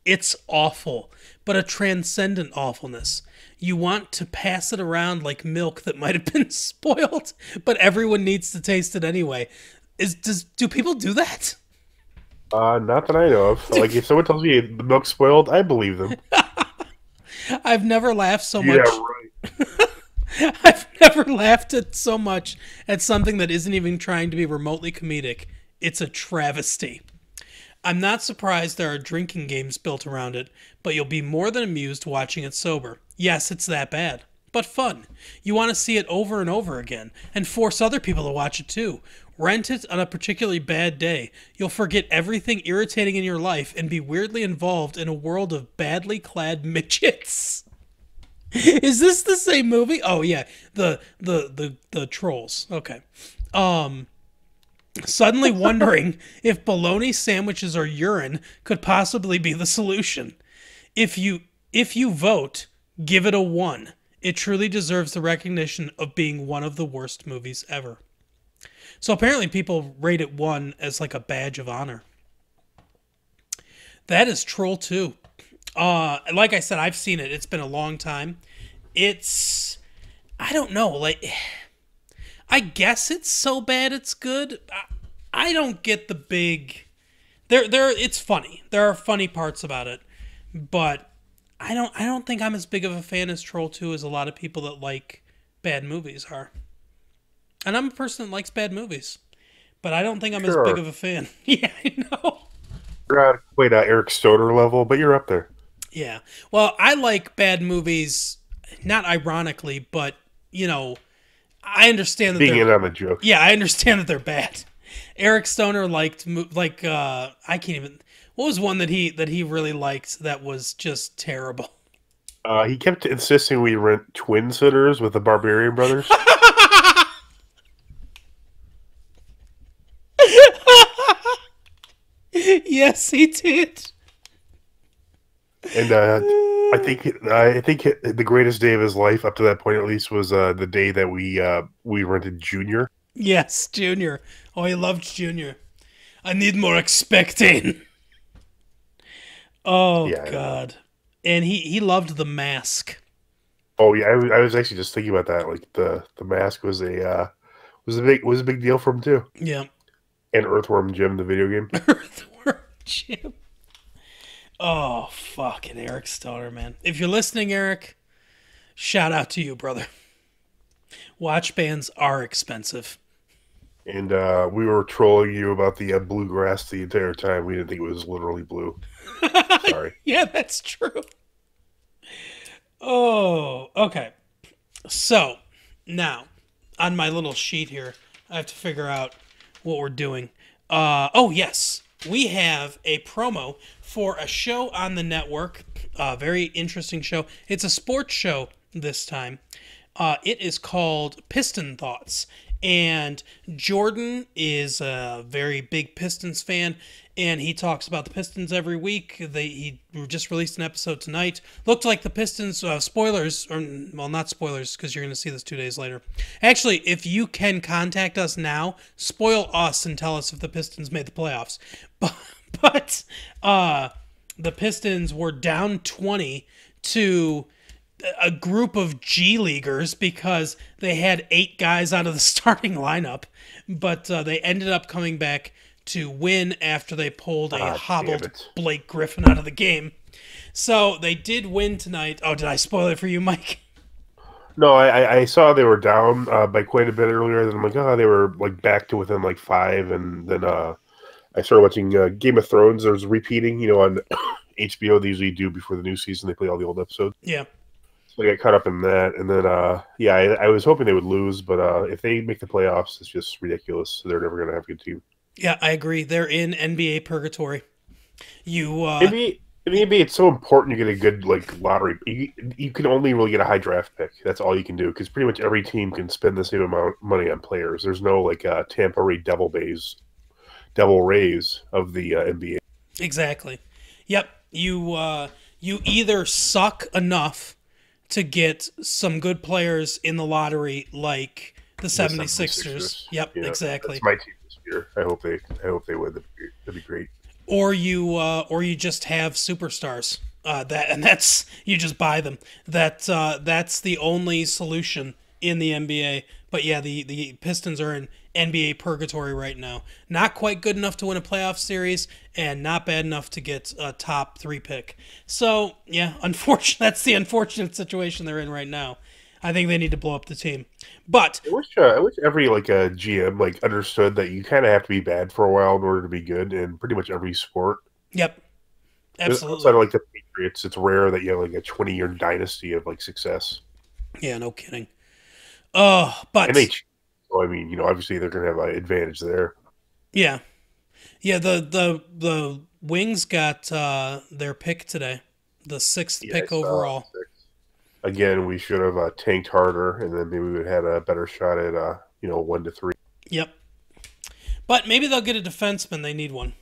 It's awful, but a transcendent awfulness. You want to pass it around like milk that might have been spoiled, but everyone needs to taste it anyway. Do people do that? Not that I know of. Like, if someone tells me the milk's spoiled, I believe them. I've never laughed so much. Yeah, right. I've never laughed at so much at something that isn't even trying to be remotely comedic. It's a travesty. I'm not surprised there are drinking games built around it, but you'll be more than amused watching it sober. Yes, it's that bad, but fun. You want to see it over and over again, and force other people to watch it too. Rent it on a particularly bad day. You'll forget everything irritating in your life and be weirdly involved in a world of badly clad midgets. Is this the same movie? Oh yeah, the trolls. Okay. Suddenly wondering if bologna sandwiches or urine could possibly be the solution. If you vote, give it a 1. It truly deserves the recognition of being one of the worst movies ever. So apparently people rate it 1 as like a badge of honor. That is Troll 2. Like I said, I've seen it. It's been a long time. I don't know, like, I guess it's so bad it's good. I don't get the big... It's funny. There are funny parts about it. But I don't think I'm as big of a fan as Troll 2 as a lot of people that like bad movies are. And I'm a person that likes bad movies. But I don't think I'm as big of a fan. Yeah, I know. You're not quite Eric Stoner level, but you're up there. Yeah. Well, I like bad movies, not ironically, but, I understand that being in on the joke. Yeah, I understand that they're bad. Eric Stoner liked, I can't even... What was one that he really liked that was just terrible? He kept insisting we rent twin sitters with the Barbarian Brothers. Yes, he did. And I think the greatest day of his life, up to that point at least, was the day that we rented Junior. Yes, Junior. Oh, he loved Junior. I need more expecting. Oh, yeah, God. And he loved The Mask. Oh, yeah, I was actually just thinking about that. Like, the Mask was a was a big deal for him too. Yeah. And Earthworm Jim, the video game. Earthworm Jim. Oh, fucking Eric Stoner, man. If you're listening, Eric, shout out to you, brother. Watch bands are expensive. And we were trolling you about the bluegrass the entire time. We didn't think it was literally blue. Sorry. Yeah, that's true. Oh, okay. So, now, on my little sheet here, I have to figure out what we're doing. Oh, yes. We have a promo for a show on the network. A very interesting show. It's a sports show this time. It is called Piston Thoughts. And Jordan is a very big Pistons fan, and he talks about the Pistons every week. He just released an episode tonight. Looked like the Pistons, spoilers, or, well, not spoilers, because you're going to see this 2 days later. Actually, if you can contact us now, spoil us and tell us if the Pistons made the playoffs. But the Pistons were down 20 to a group of G Leaguers because they had 8 guys out of the starting lineup, but they ended up coming back to win after they pulled a hobbled Blake Griffin out of the game. So they did win tonight. Oh, did I spoil it for you, Mike? No, I saw they were down by quite a bit earlier. Then I'm like, oh, they were like back to within like 5, and then I started watching Game of Thrones. There's repeating, on HBO. They usually do before the new season. They play all the old episodes. Yeah. So I got caught up in that, and then I was hoping they would lose, but if they make the playoffs, it's just ridiculous. They're never going to have a good team. Yeah, I agree. They're in NBA purgatory. NBA, it's so important you get a good lottery. You can only really get a high draft pick. That's all you can do because pretty much every team can spend the same amount of money on players. There's no Tampa Bay Devil Rays of the NBA. Exactly. Yep. You either suck enough to get some good players in the lottery like the 76ers. Yep, yeah, exactly. That's my team this year. I hope they win. That'd be great. Or you just have superstars. That's you just buy them. That's the only solution in the NBA. But yeah, the Pistons are in NBA purgatory right now. Not quite good enough to win a playoff series, and not bad enough to get a top 3 pick. So yeah, that's the unfortunate situation they're in right now. I think they need to blow up the team. But I wish every a GM understood that you kind of have to be bad for a while in order to be good in pretty much every sport. Yep, absolutely. Outside of the Patriots, it's rare that you have a 20-year dynasty of success. Yeah, no kidding. But so I mean, obviously they're going to have an advantage there. Yeah, yeah. The Wings got their pick today, the 6th pick overall. 6. Again, we should have tanked harder, and then maybe we would have had a better shot at 1 to 3. Yep. But maybe they'll get a defenseman. They need one.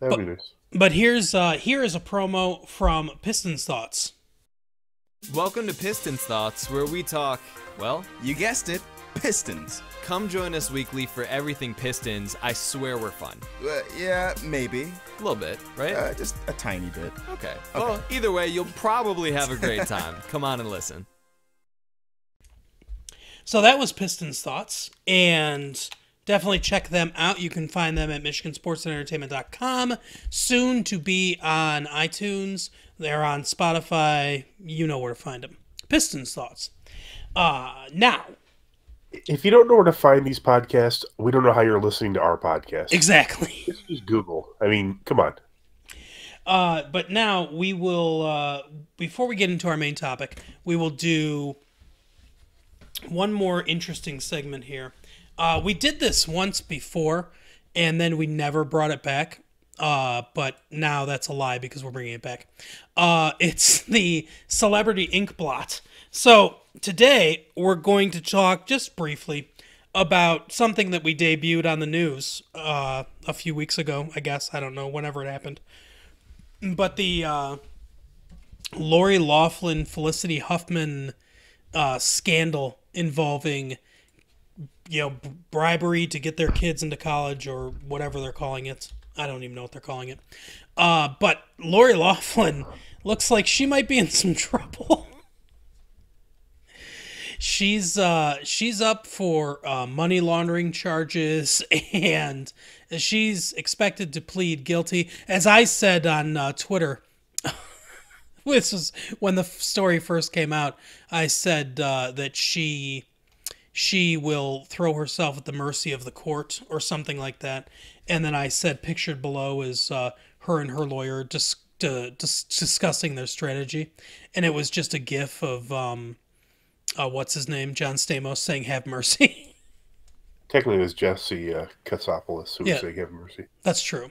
That'd be nice. But here is a promo from Pistons Thoughts. Welcome to Pistons Thoughts, where we talk, well, you guessed it, Pistons. Come join us weekly for everything Pistons. I swear we're fun. Yeah, maybe. A little bit, right? Just a tiny bit. Okay. Well, either way, you'll probably have a great time. Come on and listen. So that was Pistons Thoughts, and definitely check them out. You can find them at MichiganSportsAndEntertainment.com. Soon to be on iTunes. They're on Spotify. You know where to find them. Pistons Thoughts. Now, if you don't know where to find these podcasts, we don't know how you're listening to our podcast. Exactly. Just Google. I mean, come on. But now we will, before we get into our main topic, we will do one more interesting segment here. We did this once before, and then we never brought it back. But now that's a lie because we're bringing it back. It's the Celebrity Ink Blot. So today we're going to talk just briefly about something that we debuted on the news a few weeks ago, I guess. I don't know, whenever it happened. But the Lori Loughlin, Felicity Huffman scandal involving bribery to get their kids into college or whatever they're calling it. I don't even know what they're calling it. But Lori Loughlin looks like she might be in some trouble. She's up for money laundering charges, and she's expected to plead guilty. As I said on Twitter, this was when the story first came out. I said that she will throw herself at the mercy of the court or something like that. And then I said, pictured below is her and her lawyer discussing their strategy, and it was just a gif of what's his name, John Stamos saying "Have mercy." Technically, it was Jesse Katsopoulos who Yeah. was saying "Have mercy." That's true.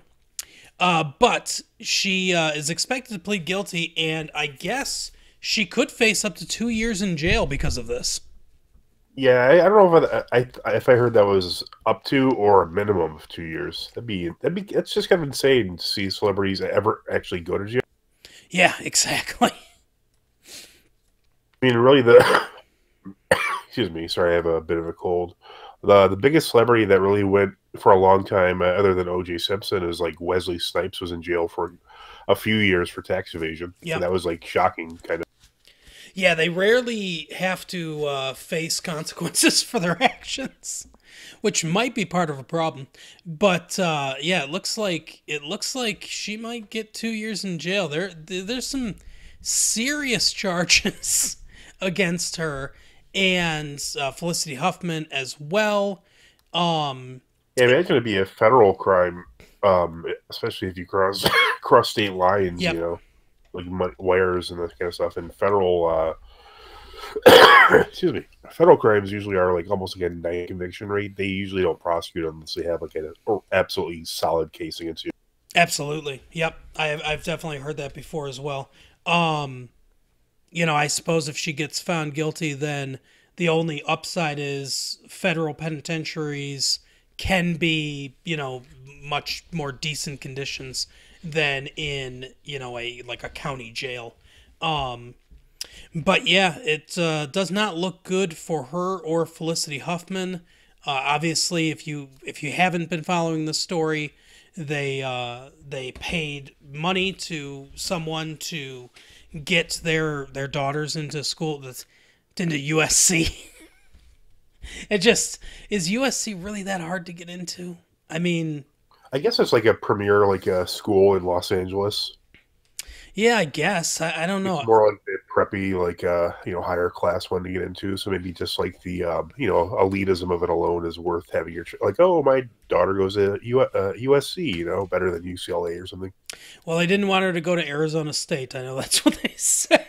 But she is expected to plead guilty, and I guess she could face up to 2 years in jail because of this. Yeah, I don't know if I heard that was up to or a minimum of 2 years. That's just kind of insane to see celebrities ever actually go to jail. Yeah, exactly. I mean, really, the excuse me, sorry, I have a bit of a cold. The biggest celebrity that really went for a long time, other than O.J. Simpson, is like Wesley Snipes was in jail for a few years for tax evasion. Yep. So that was like shocking, kind of. Yeah, they rarely have to face consequences for their actions, which might be part of a problem. But yeah, it looks like she might get 2 years in jail. There's some serious charges against her and Felicity Huffman as well. Yeah, imagine it'd be a federal crime, especially if you cross state lines. Yep. You know, like wires and that kind of stuff. And federal, excuse me, federal crimes usually are like almost like a 90 conviction rate. They usually don't prosecute them unless they have like an absolutely solid case against you. Absolutely. Yep. I've definitely heard that before as well. I suppose if she gets found guilty, then the only upside is federal penitentiaries can be, much more decent conditions than in, a county jail. But yeah, it does not look good for her or Felicity Huffman. Obviously, if you haven't been following the story, they paid money to someone to get their daughters into school, into USC. It just is USC really that hard to get into? I mean, I guess it's like a premier school in Los Angeles. yeah, I guess I don't know. It's more like the preppy, higher class one to get into. So maybe just like the elitism of it alone is worth having your my daughter goes to USC, better than UCLA or something. Well, they didn't want her to go to Arizona State. I know that's what they said.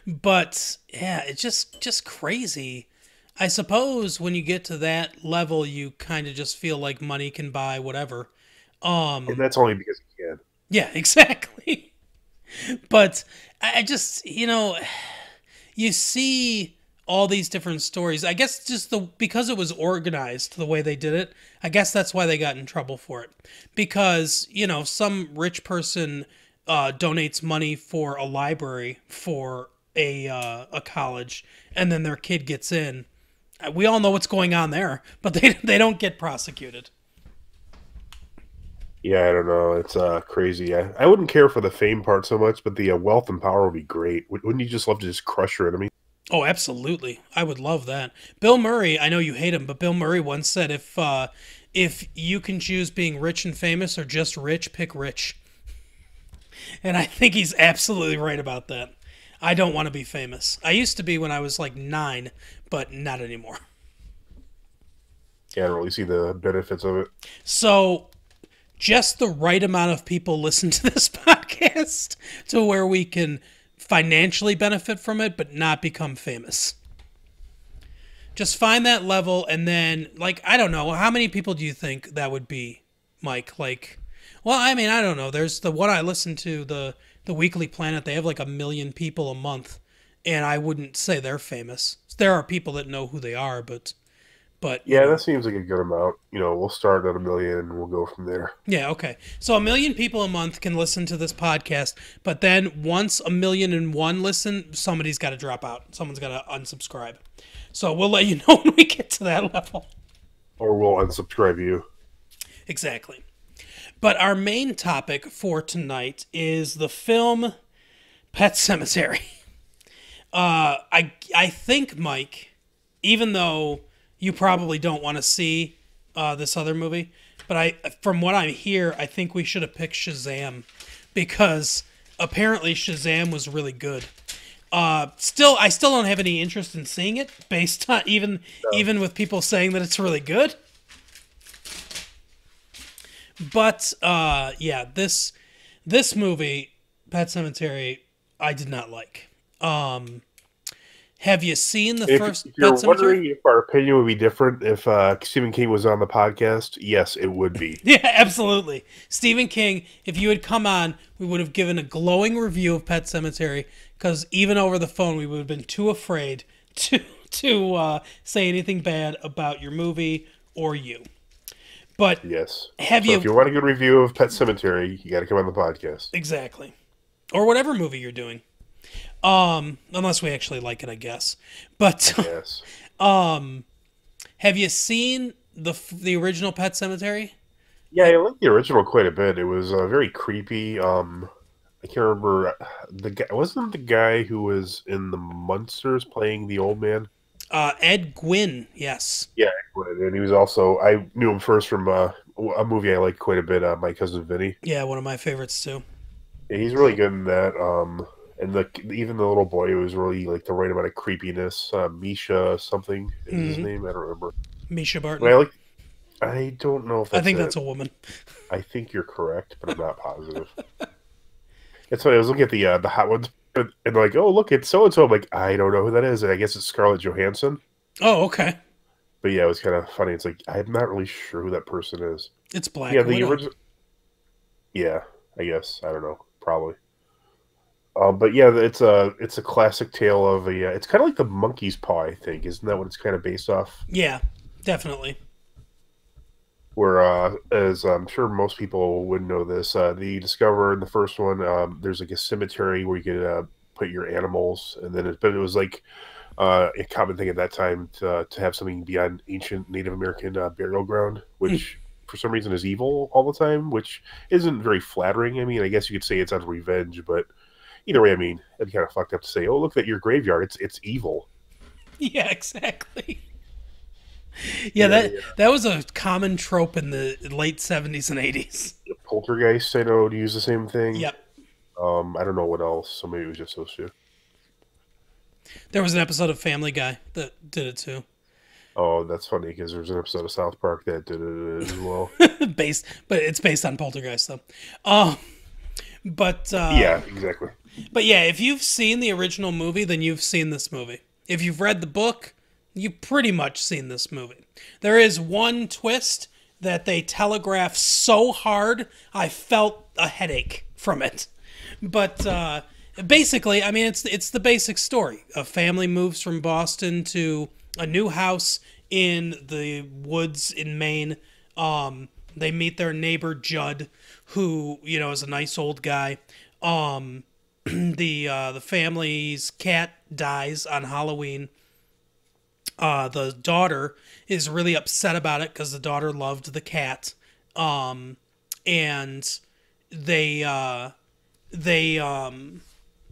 But yeah, it's just crazy. I suppose when you get to that level, you kind of just feel like money can buy whatever. And that's only because it can. Yeah, exactly. But I just, you see all these different stories. I guess just because it was organized the way they did it, I guess that's why they got in trouble for it. Because, some rich person donates money for a library for a college, and then their kid gets in. We all know what's going on there, but they don't get prosecuted. Yeah, I don't know. It's crazy. I wouldn't care for the fame part so much, but the wealth and power would be great. Wouldn't you just love to just crush your enemy? Oh, absolutely. I would love that. Bill Murray, I know you hate him, but Bill Murray once said if you can choose being rich and famous or just rich, pick rich. And I think he's absolutely right about that. I don't want to be famous. I used to be when I was like 9, but not anymore. Yeah, I don't really see the benefits of it. So, just the right amount of people listen to this podcast to where we can financially benefit from it, but not become famous. Just find that level, and then, I don't know, how many people do you think that would be, Mike? Well, I mean, I don't know. There's the one I listen to, the Weekly Planet. They have 1 million people a month, and I wouldn't say they're famous. There are people that know who they are, but yeah, that seems like a good amount. We'll start at 1 million and we'll go from there. Yeah, okay. So 1 million people a month can listen to this podcast, but then once 1,000,001 listen, somebody's got to drop out. Someone's got to unsubscribe. So we'll let you know when we get to that level. Or we'll unsubscribe you. Exactly. But our main topic for tonight is the film Pet Sematary. I think, Mike, even though you probably don't want to see this other movie, but from what I hear, I think we should have picked Shazam because apparently Shazam was really good. I still don't have any interest in seeing it, based on even with people saying that it's really good. But yeah, this movie, Pet Sematary, I did not like. Have you seen the first If you're Pet wondering Sematary? if our opinion would be different if Stephen King was on the podcast, yes, it would be. Yeah, absolutely. Stephen King, if you had come on, we would have given a glowing review of Pet Sematary because even over the phone, we would have been too afraid to say anything bad about your movie or you. But Yes. have So you if you want a good review of Pet Cemetery, you got to come on the podcast. exactly, or whatever movie you're doing? Unless we actually like it, I guess. But Yes. have you seen the original Pet Cemetery? Yeah, I like the original quite a bit. It was very creepy. I can't remember the guy. Wasn't the guy who was in the Munsters playing the old man? Ed Gwynn, yes. Yeah, and he was also. I knew him first from a movie I like quite a bit. My Cousin Vinny. Yeah, one of my favorites too. Yeah, he's really good in that. And even the little boy was really like the right amount of creepiness. Misha something is his name. I don't remember. Misha But I Barton. like. I don't know if I that's think it. that's a woman. I think you're correct, but I'm not positive. That's why I was looking at the hot ones, and like, oh look, it's so and so. I'm like, I don't know who that is, and I guess it's Scarlett Johansson. Oh, okay. But yeah, it was kind of funny. It's like I'm not really sure who that person is. It's Black Yeah, the Widow. original. Yeah, I guess I don't know, probably. But yeah, it's a classic tale of a. It's kind of like the monkey's paw, I think. Isn't that what it's kind of based off? Yeah, definitely. Where, as I'm sure most people would know this, the discover in the first one, there's like a cemetery where you could put your animals, and then but it was like a common thing at that time to have something beyond ancient Native American burial ground, which for some reason is evil all the time, which isn't very flattering. I mean, I guess you could say it's on revenge, but either way, I mean, it'd be kind of fucked up to say, "Oh, look at your graveyard; it's evil." Yeah, exactly. Yeah, that was a common trope in the late 70s and 80s. Poltergeist, I know, to use the same thing. Yep. I don't know what else. So maybe it was just those two. There was an episode of Family Guy that did it too. Oh, that's funny because there's an episode of South Park that did it as well. But it's based on Poltergeist though. Um, Yeah, exactly. but yeah, if you've seen the original movie, then you've seen this movie. If you've read the book, you've pretty much seen this movie. There is one twist that they telegraph so hard, I felt a headache from it. But basically, I mean, it's the basic story. A family moves from Boston to a new house in the woods in Maine. They meet their neighbor Judd, who is a nice old guy. The family's cat dies on Halloween. The daughter is really upset about it because the daughter loved the cat. And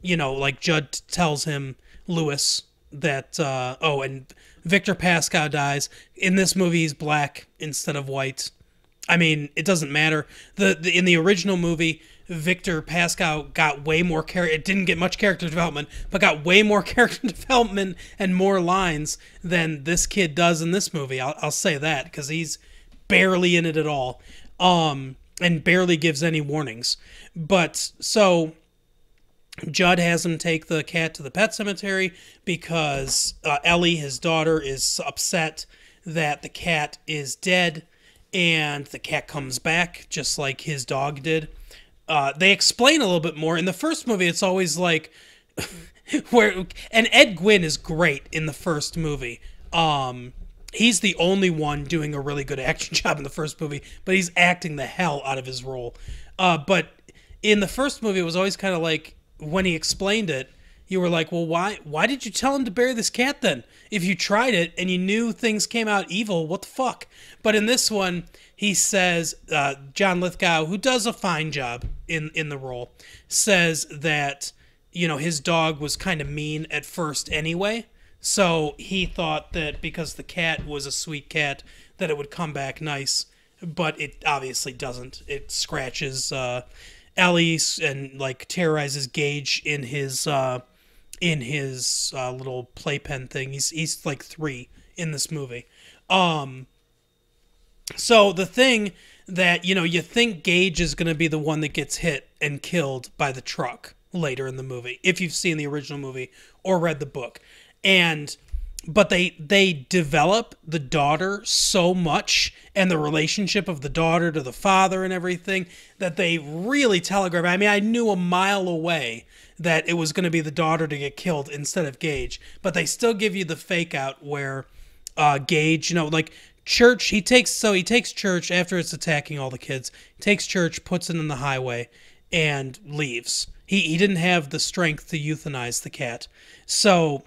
like Judd tells him, Lewis, that, and Victor Pascow dies. In this movie, he's black instead of white. I mean, it doesn't matter. In the original movie, Victor Pascow got way more character. It didn't get much character development, but got way more character development and more lines than this kid does in this movie. I'll say that because he's barely in it at all, and barely gives any warnings. But so Judd has him take the cat to the pet cemetery because Ellie, his daughter, is upset that the cat is dead, and the cat comes back just like his dog did. They explain a little bit more. In the first movie, it's always like and Ed Gwynn is great in the first movie. He's the only one doing a really good acting job in the first movie, but he's acting the hell out of his role. But in the first movie, it was always kind of like, when he explained it, you were like, well, why did you tell him to bury this cat then? If you tried it and you knew things came out evil, what the fuck? But in this one, he says, John Lithgow, who does a fine job in the role, says that his dog was kind of mean at first anyway. So he thought that because the cat was a sweet cat, that it would come back nice. But it obviously doesn't. It scratches Ellie and like terrorizes Gage in his little playpen thing. He's like 3 in this movie. So the thing that you think Gage is going to be the one that gets hit and killed by the truck later in the movie, if you've seen the original movie or read the book, but they develop the daughter so much and the relationship of the daughter to the father and everything that they really telegraph. I mean, I knew a mile away that it was going to be the daughter to get killed instead of Gage, but they still give you the fake out where Gage, like Church, he takes Church after it's attacking all the kids, takes Church, puts it in the highway, and leaves. He didn't have the strength to euthanize the cat. So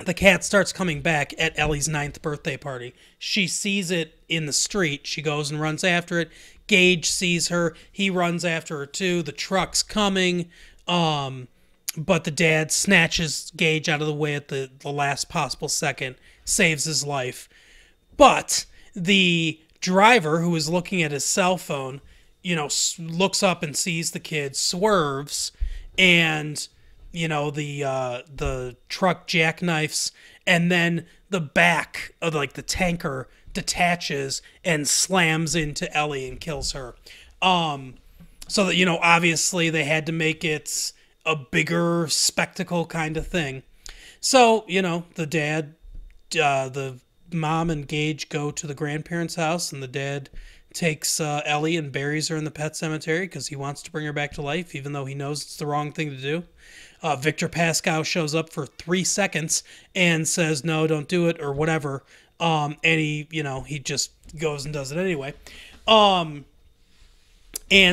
the cat starts coming back at Ellie's 9th birthday party. She sees it in the street. She goes and runs after it. Gage sees her. He runs after her too. The truck's coming. But the dad snatches Gage out of the way at the last possible second, saves his life. But the driver, who is looking at his cell phone, looks up and sees the kid, swerves, and the truck jackknifes, and then the back of like the tanker detaches and slams into Ellie and kills her. So that obviously they had to make it a bigger spectacle kind of thing. So the dad, the mom and Gage go to the grandparents' house, and the dad takes Ellie and buries her in the pet cemetery because he wants to bring her back to life, even though he knows it's the wrong thing to do. Victor Pascow shows up for 3 seconds and says, no, don't do it, or whatever. And he just goes and does it anyway. And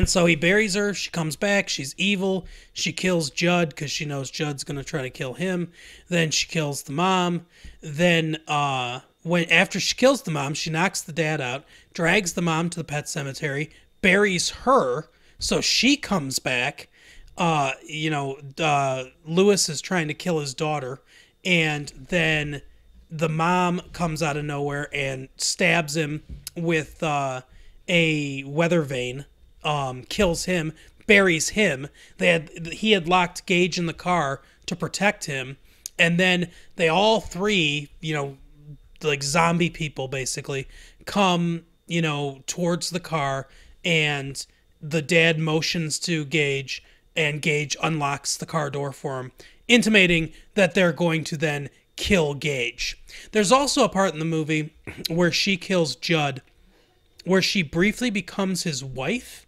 so he buries her. She comes back. She's evil. She kills Judd because she knows Judd's going to try to kill him. Then she kills the mom. Then after she kills the mom, she knocks the dad out, drags the mom to the pet cemetery, buries her, so she comes back. Lewis is trying to kill his daughter, and then the mom comes out of nowhere and stabs him with a weather vane, kills him, buries him. He had locked Gage in the car to protect him, and then they all 3, like zombie people basically, come, towards the car, and the dad motions to Gage, and Gage unlocks the car door for him, intimating that they're going to then kill Gage. There's also a part in the movie where she kills Judd, where she briefly becomes his wife,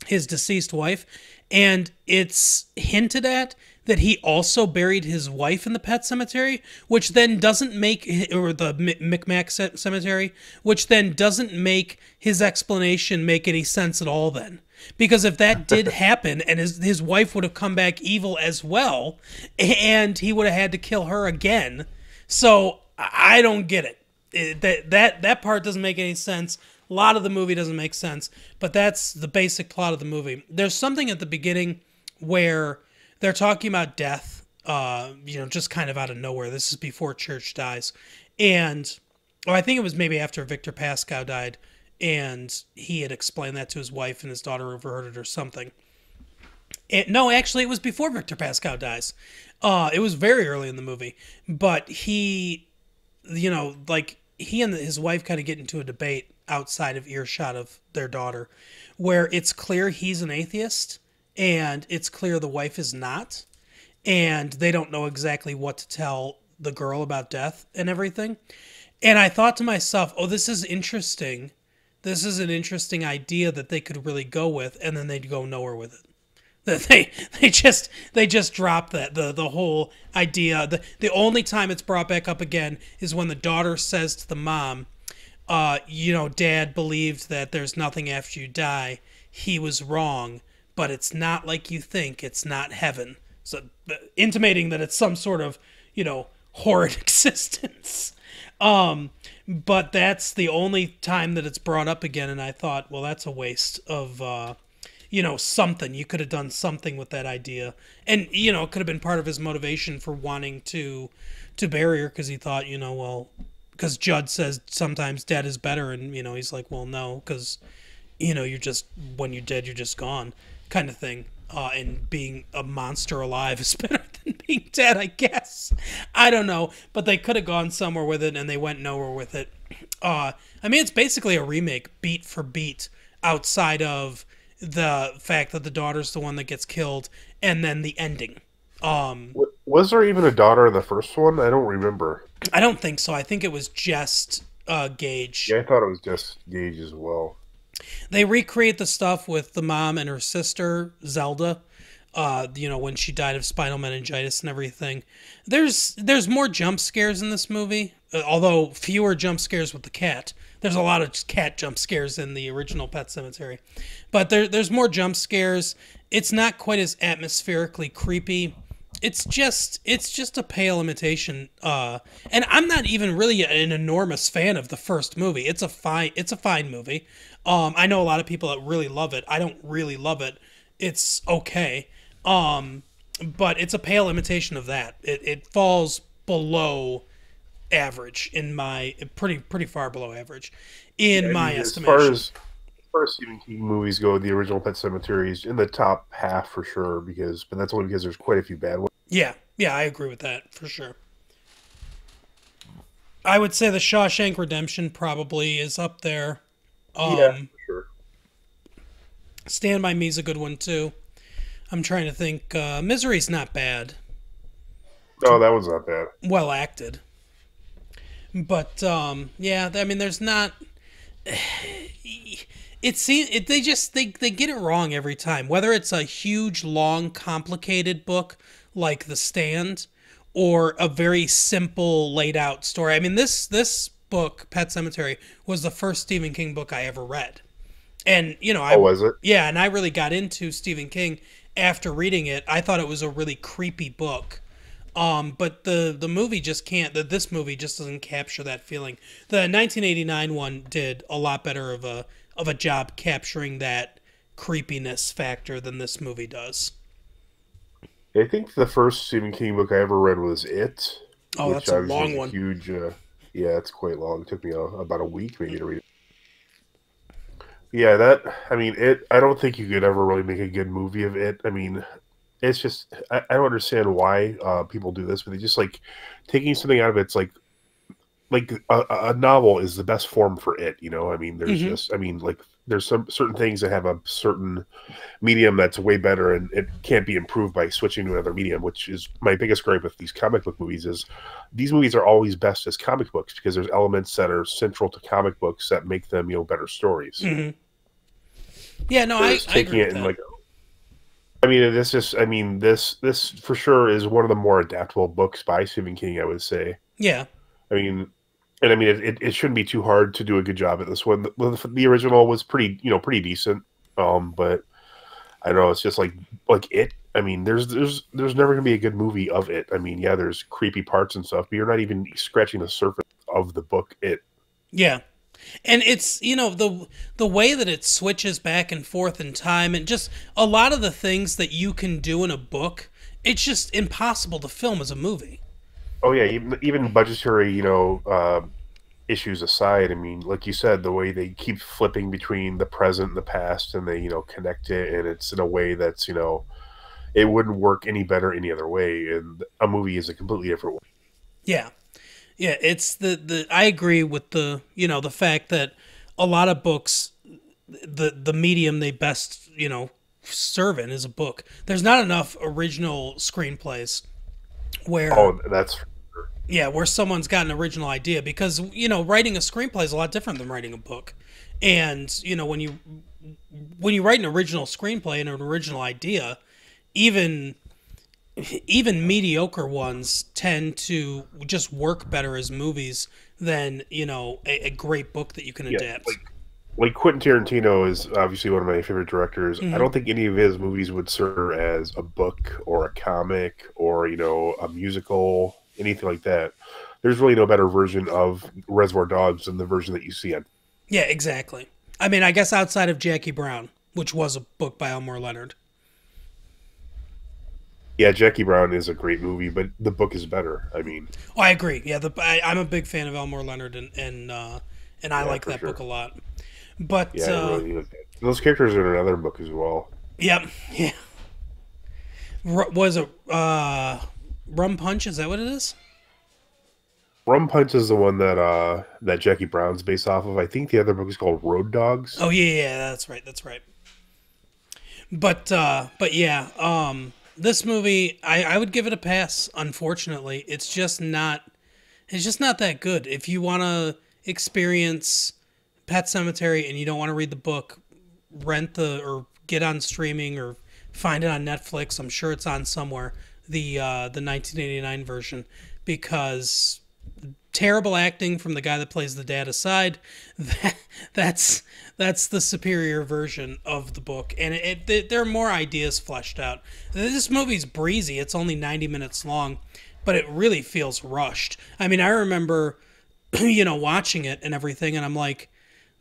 his deceased wife, and it's hinted at that he also buried his wife in the pet cemetery, which then doesn't make, or the Micmac cemetery, which then doesn't make his explanation make any sense at all then. Because if that did happen, and his wife would have come back evil as well, and he would have had to kill her again. So I don't get it. That part doesn't make any sense. A lot of the movie doesn't make sense, but that's the basic plot of the movie. There's something at the beginning where they're talking about death, just kind of out of nowhere. This is before Church dies. And I think it was maybe after Victor Pascow died, and he had explained that to his wife, and his daughter overheard it or something. No, actually, it was before Victor Pascow dies. It was very early in the movie. But he and his wife kind of get into a debate outside of earshot of their daughter, where it's clear he's an atheist, and it's clear the wife is not, and they don't know exactly what to tell the girl about death and everything. And I thought to myself, oh, this is interesting. This is an interesting idea that they could really go with, and then they'd go nowhere with it. That they just drop that the whole idea. The only time it's brought back up again is when the daughter says to the mom, Dad believed that there's nothing after you die. He was wrong, but it's not like you think. It's not heaven. So intimating that it's some sort of, horrid existence. But that's the only time that it's brought up again, and I thought, well, that's a waste of something. You could have done something with that idea. And, it could have been part of his motivation for wanting to bury her, because he thought, well, because Judd says sometimes dead is better. And, he's like, well, no, because, you're just, when you're dead, you're just gone, kind of thing. And being a monster alive is better than being dead, I guess. I don't know. But they could have gone somewhere with it, and they went nowhere with it. It's basically a remake, beat for beat, outside of the fact that the daughter's the one that gets killed, and then the ending. Was there even a daughter in the first one? I don't remember. I don't think so. I think it was just Gage. Yeah, I thought it was just Gage as well. They recreate the stuff with the mom and her sister, Zelda. When she died of spinal meningitis and everything. There's more jump scares in this movie, although fewer jump scares with the cat. There's a lot of cat jump scares in the original Pet Sematary. But there's more jump scares. It's not quite as atmospherically creepy. It's just a pale imitation. And I'm not even really an enormous fan of the first movie. It's a fine movie. I know a lot of people that really love it. I don't really love it. It's okay. But it's a pale imitation of that. It falls below average in my pretty far below average in my estimation. As far as Stephen King movies go, the original Pet Sematary is in the top half for sure. But that's only because there's quite a few bad ones. Yeah, I agree with that for sure. I would say the Shawshank Redemption probably is up there. Yeah, for sure. Stand By Me is a good one too. I'm trying to think. Misery's not bad. No, that one's not bad. Well acted. But there's not. They get it wrong every time. Whether it's a huge, long, complicated book like The Stand, or a very simple, laid out story. This book, Pet Sematary, was the first Stephen King book I ever read, and was it? Yeah, and I really got into Stephen King after reading it. I thought it was a really creepy book. But the movie just can't. This movie just doesn't capture that feeling. The 1989 one did a lot better of a job capturing that creepiness factor than this movie does. I think the first Stephen King book I ever read was It. Oh, that's a long one. Huge. Yeah, it's quite long. It took me about a week maybe to read it. Yeah, It. I don't think you could ever really make a good movie of It. It's just I don't understand why people do this, but they just like taking something out of it's like a novel is the best form for it. There's there's some certain things that have a certain medium that's way better, and it can't be improved by switching to another medium. Which is my biggest gripe with these comic book movies is these movies are always best as comic books because there's elements that are central to comic books that make them better stories. Mm-hmm. Yeah, no, I agree with that. This for sure is one of the more adaptable books by Stephen King, I would say. Yeah. It shouldn't be too hard to do a good job at this one. The original was pretty decent. But I don't know, it's just like It. There's never gonna be a good movie of It. There's creepy parts and stuff, but you're not even scratching the surface of the book It. Yeah. And it's, the way that it switches back and forth in time, and just a lot of the things that you can do in a book, it's just impossible to film as a movie. Oh yeah, even budgetary, issues aside, like you said, the way they keep flipping between the present and the past, and they, connect it, and it's in a way that's, it wouldn't work any better any other way, and a movie is a completely different way. Yeah. Yeah, it's I agree with the fact that a lot of books, the medium they best, serve in is a book. There's not enough original screenplays where where someone's got an original idea, because writing a screenplay is a lot different than writing a book. And when you write an original screenplay and an original idea, even mediocre ones tend to just work better as movies than a great book that you can adapt. Like Quentin Tarantino is obviously one of my favorite directors. Mm-hmm. I don't think any of his movies would serve as a book or a comic or a musical, anything like that. There's really no better version of Reservoir Dogs than the version that you see on. Yeah, exactly. I guess outside of Jackie Brown. which was a book by Elmore Leonard. Yeah, Jackie Brown is a great movie, but the book is better. I mean, Oh, I agree. Yeah, I'm a big fan of Elmore Leonard, and I yeah, like for that book sure. a lot. But Yeah, I really like that. Those characters are in another book as well. yep, yeah. Was it Rum Punch? Is that what it is? Rum Punch is the one that Jackie Brown's based off of. I think the other book is called Road Dogs. Oh yeah, that's right, that's right. But yeah, this movie, I would give it a pass. Unfortunately, it's just not that good. If you want to experience Pet Cemetery and you don't want to read the book, rent or get on streaming or find it on Netflix. I'm sure it's on somewhere. The 1989 version, because terrible acting from the guy that plays the dad aside, that's the superior version of the book, and there are more ideas fleshed out. This movie's breezy. It's only 90 minutes long, but it really feels rushed. I mean, I remember, watching it and everything, and I'm like,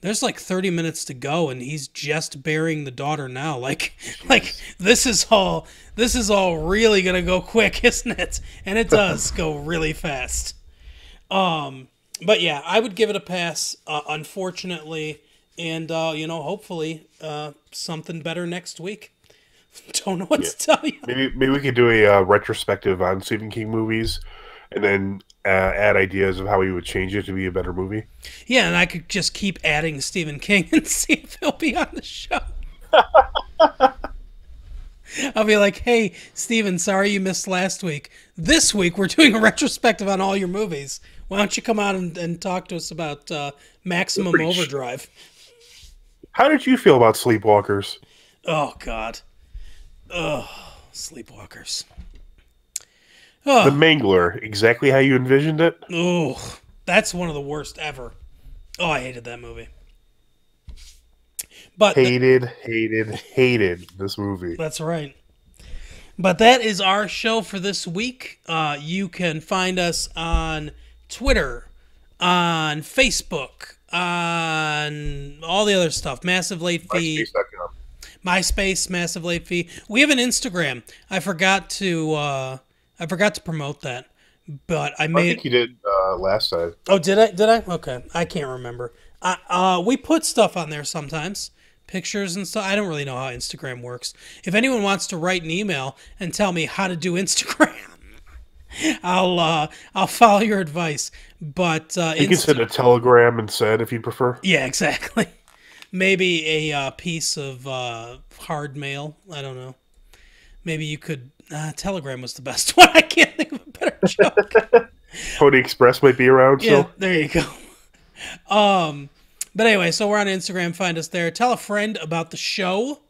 there's like 30 minutes to go, and he's just burying the daughter now. Like this is all really gonna go quick, isn't it? And it does go really fast. But yeah, I would give it a pass. Unfortunately, and hopefully, something better next week. Don't know what to tell you. Maybe we could do a retrospective on Stephen King movies, and then add ideas of how we would change it to be a better movie. Yeah, and I could just keep adding Stephen King and see if he'll be on the show. I'll be like, hey, Stephen, sorry you missed last week. This week, we're doing a retrospective on all your movies. Why don't you come out and talk to us about Maximum Overdrive? How did you feel about Sleepwalkers? Oh, God. Oh, Sleepwalkers. The Oh, Mangler, exactly how you envisioned it? oh, that's one of the worst ever. Oh, I hated that movie. But Hated this movie. that's right. But that is our show for this week. You can find us on Twitter, on Facebook, on all the other stuff. Massive Late Fee. MySpace, Massive Late Fee. We have an Instagram. I forgot to promote that, but I I think you did last time. Oh, did I? Did I? Okay, I can't remember. We put stuff on there sometimes, pictures and stuff. I don't really know how Instagram works. If anyone wants to write an email and tell me how to do Instagram, I'll follow your advice. But You can send a telegram instead if you prefer. yeah, exactly. Maybe a piece of hard mail. I don't know. Maybe you could. Telegram was the best one. I can't think of a better joke. Pony Express might be around. Yeah, So there you go. But anyway, so we're on Instagram. Find us there. Tell a friend about the show.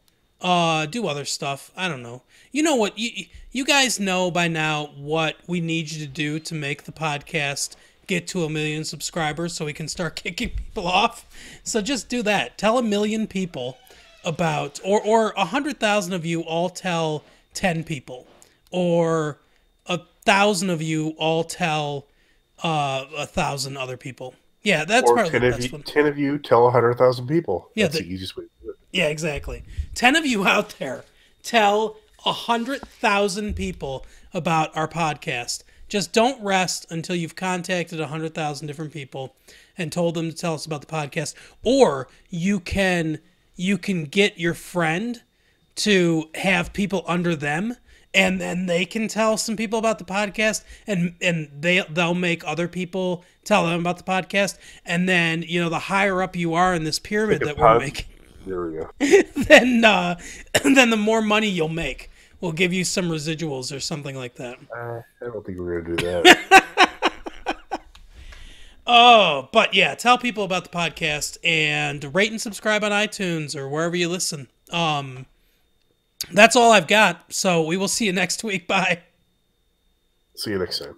Do other stuff. I don't know. You know what? You guys know by now what we need you to do to make the podcast get to 1 million subscribers so we can start kicking people off. So just do that. Tell 1 million people about, or 100,000 of you all tell 10 people, or 1,000 of you all tell 1,000 other people. Yeah, that's or probably 10 the of best you, one. 10 of you tell 100,000 people. Yeah, That's the easiest way to do it. Yeah, exactly. 10 of you out there, tell 100,000 people about our podcast. Just don't rest until you've contacted 100,000 different people and told them to tell us about the podcast. Or you can get your friend to have people under them, and then they can tell some people about the podcast, and they'll make other people tell them about the podcast, and then the higher up you are in this pyramid that we're making, there we go. then the more money you'll make. We'll give you some residuals or something like that. I don't think we're gonna do that. Oh, but yeah, tell people about the podcast and rate and subscribe on iTunes or wherever you listen. That's all I've got. So we will see you next week. Bye. See you next time.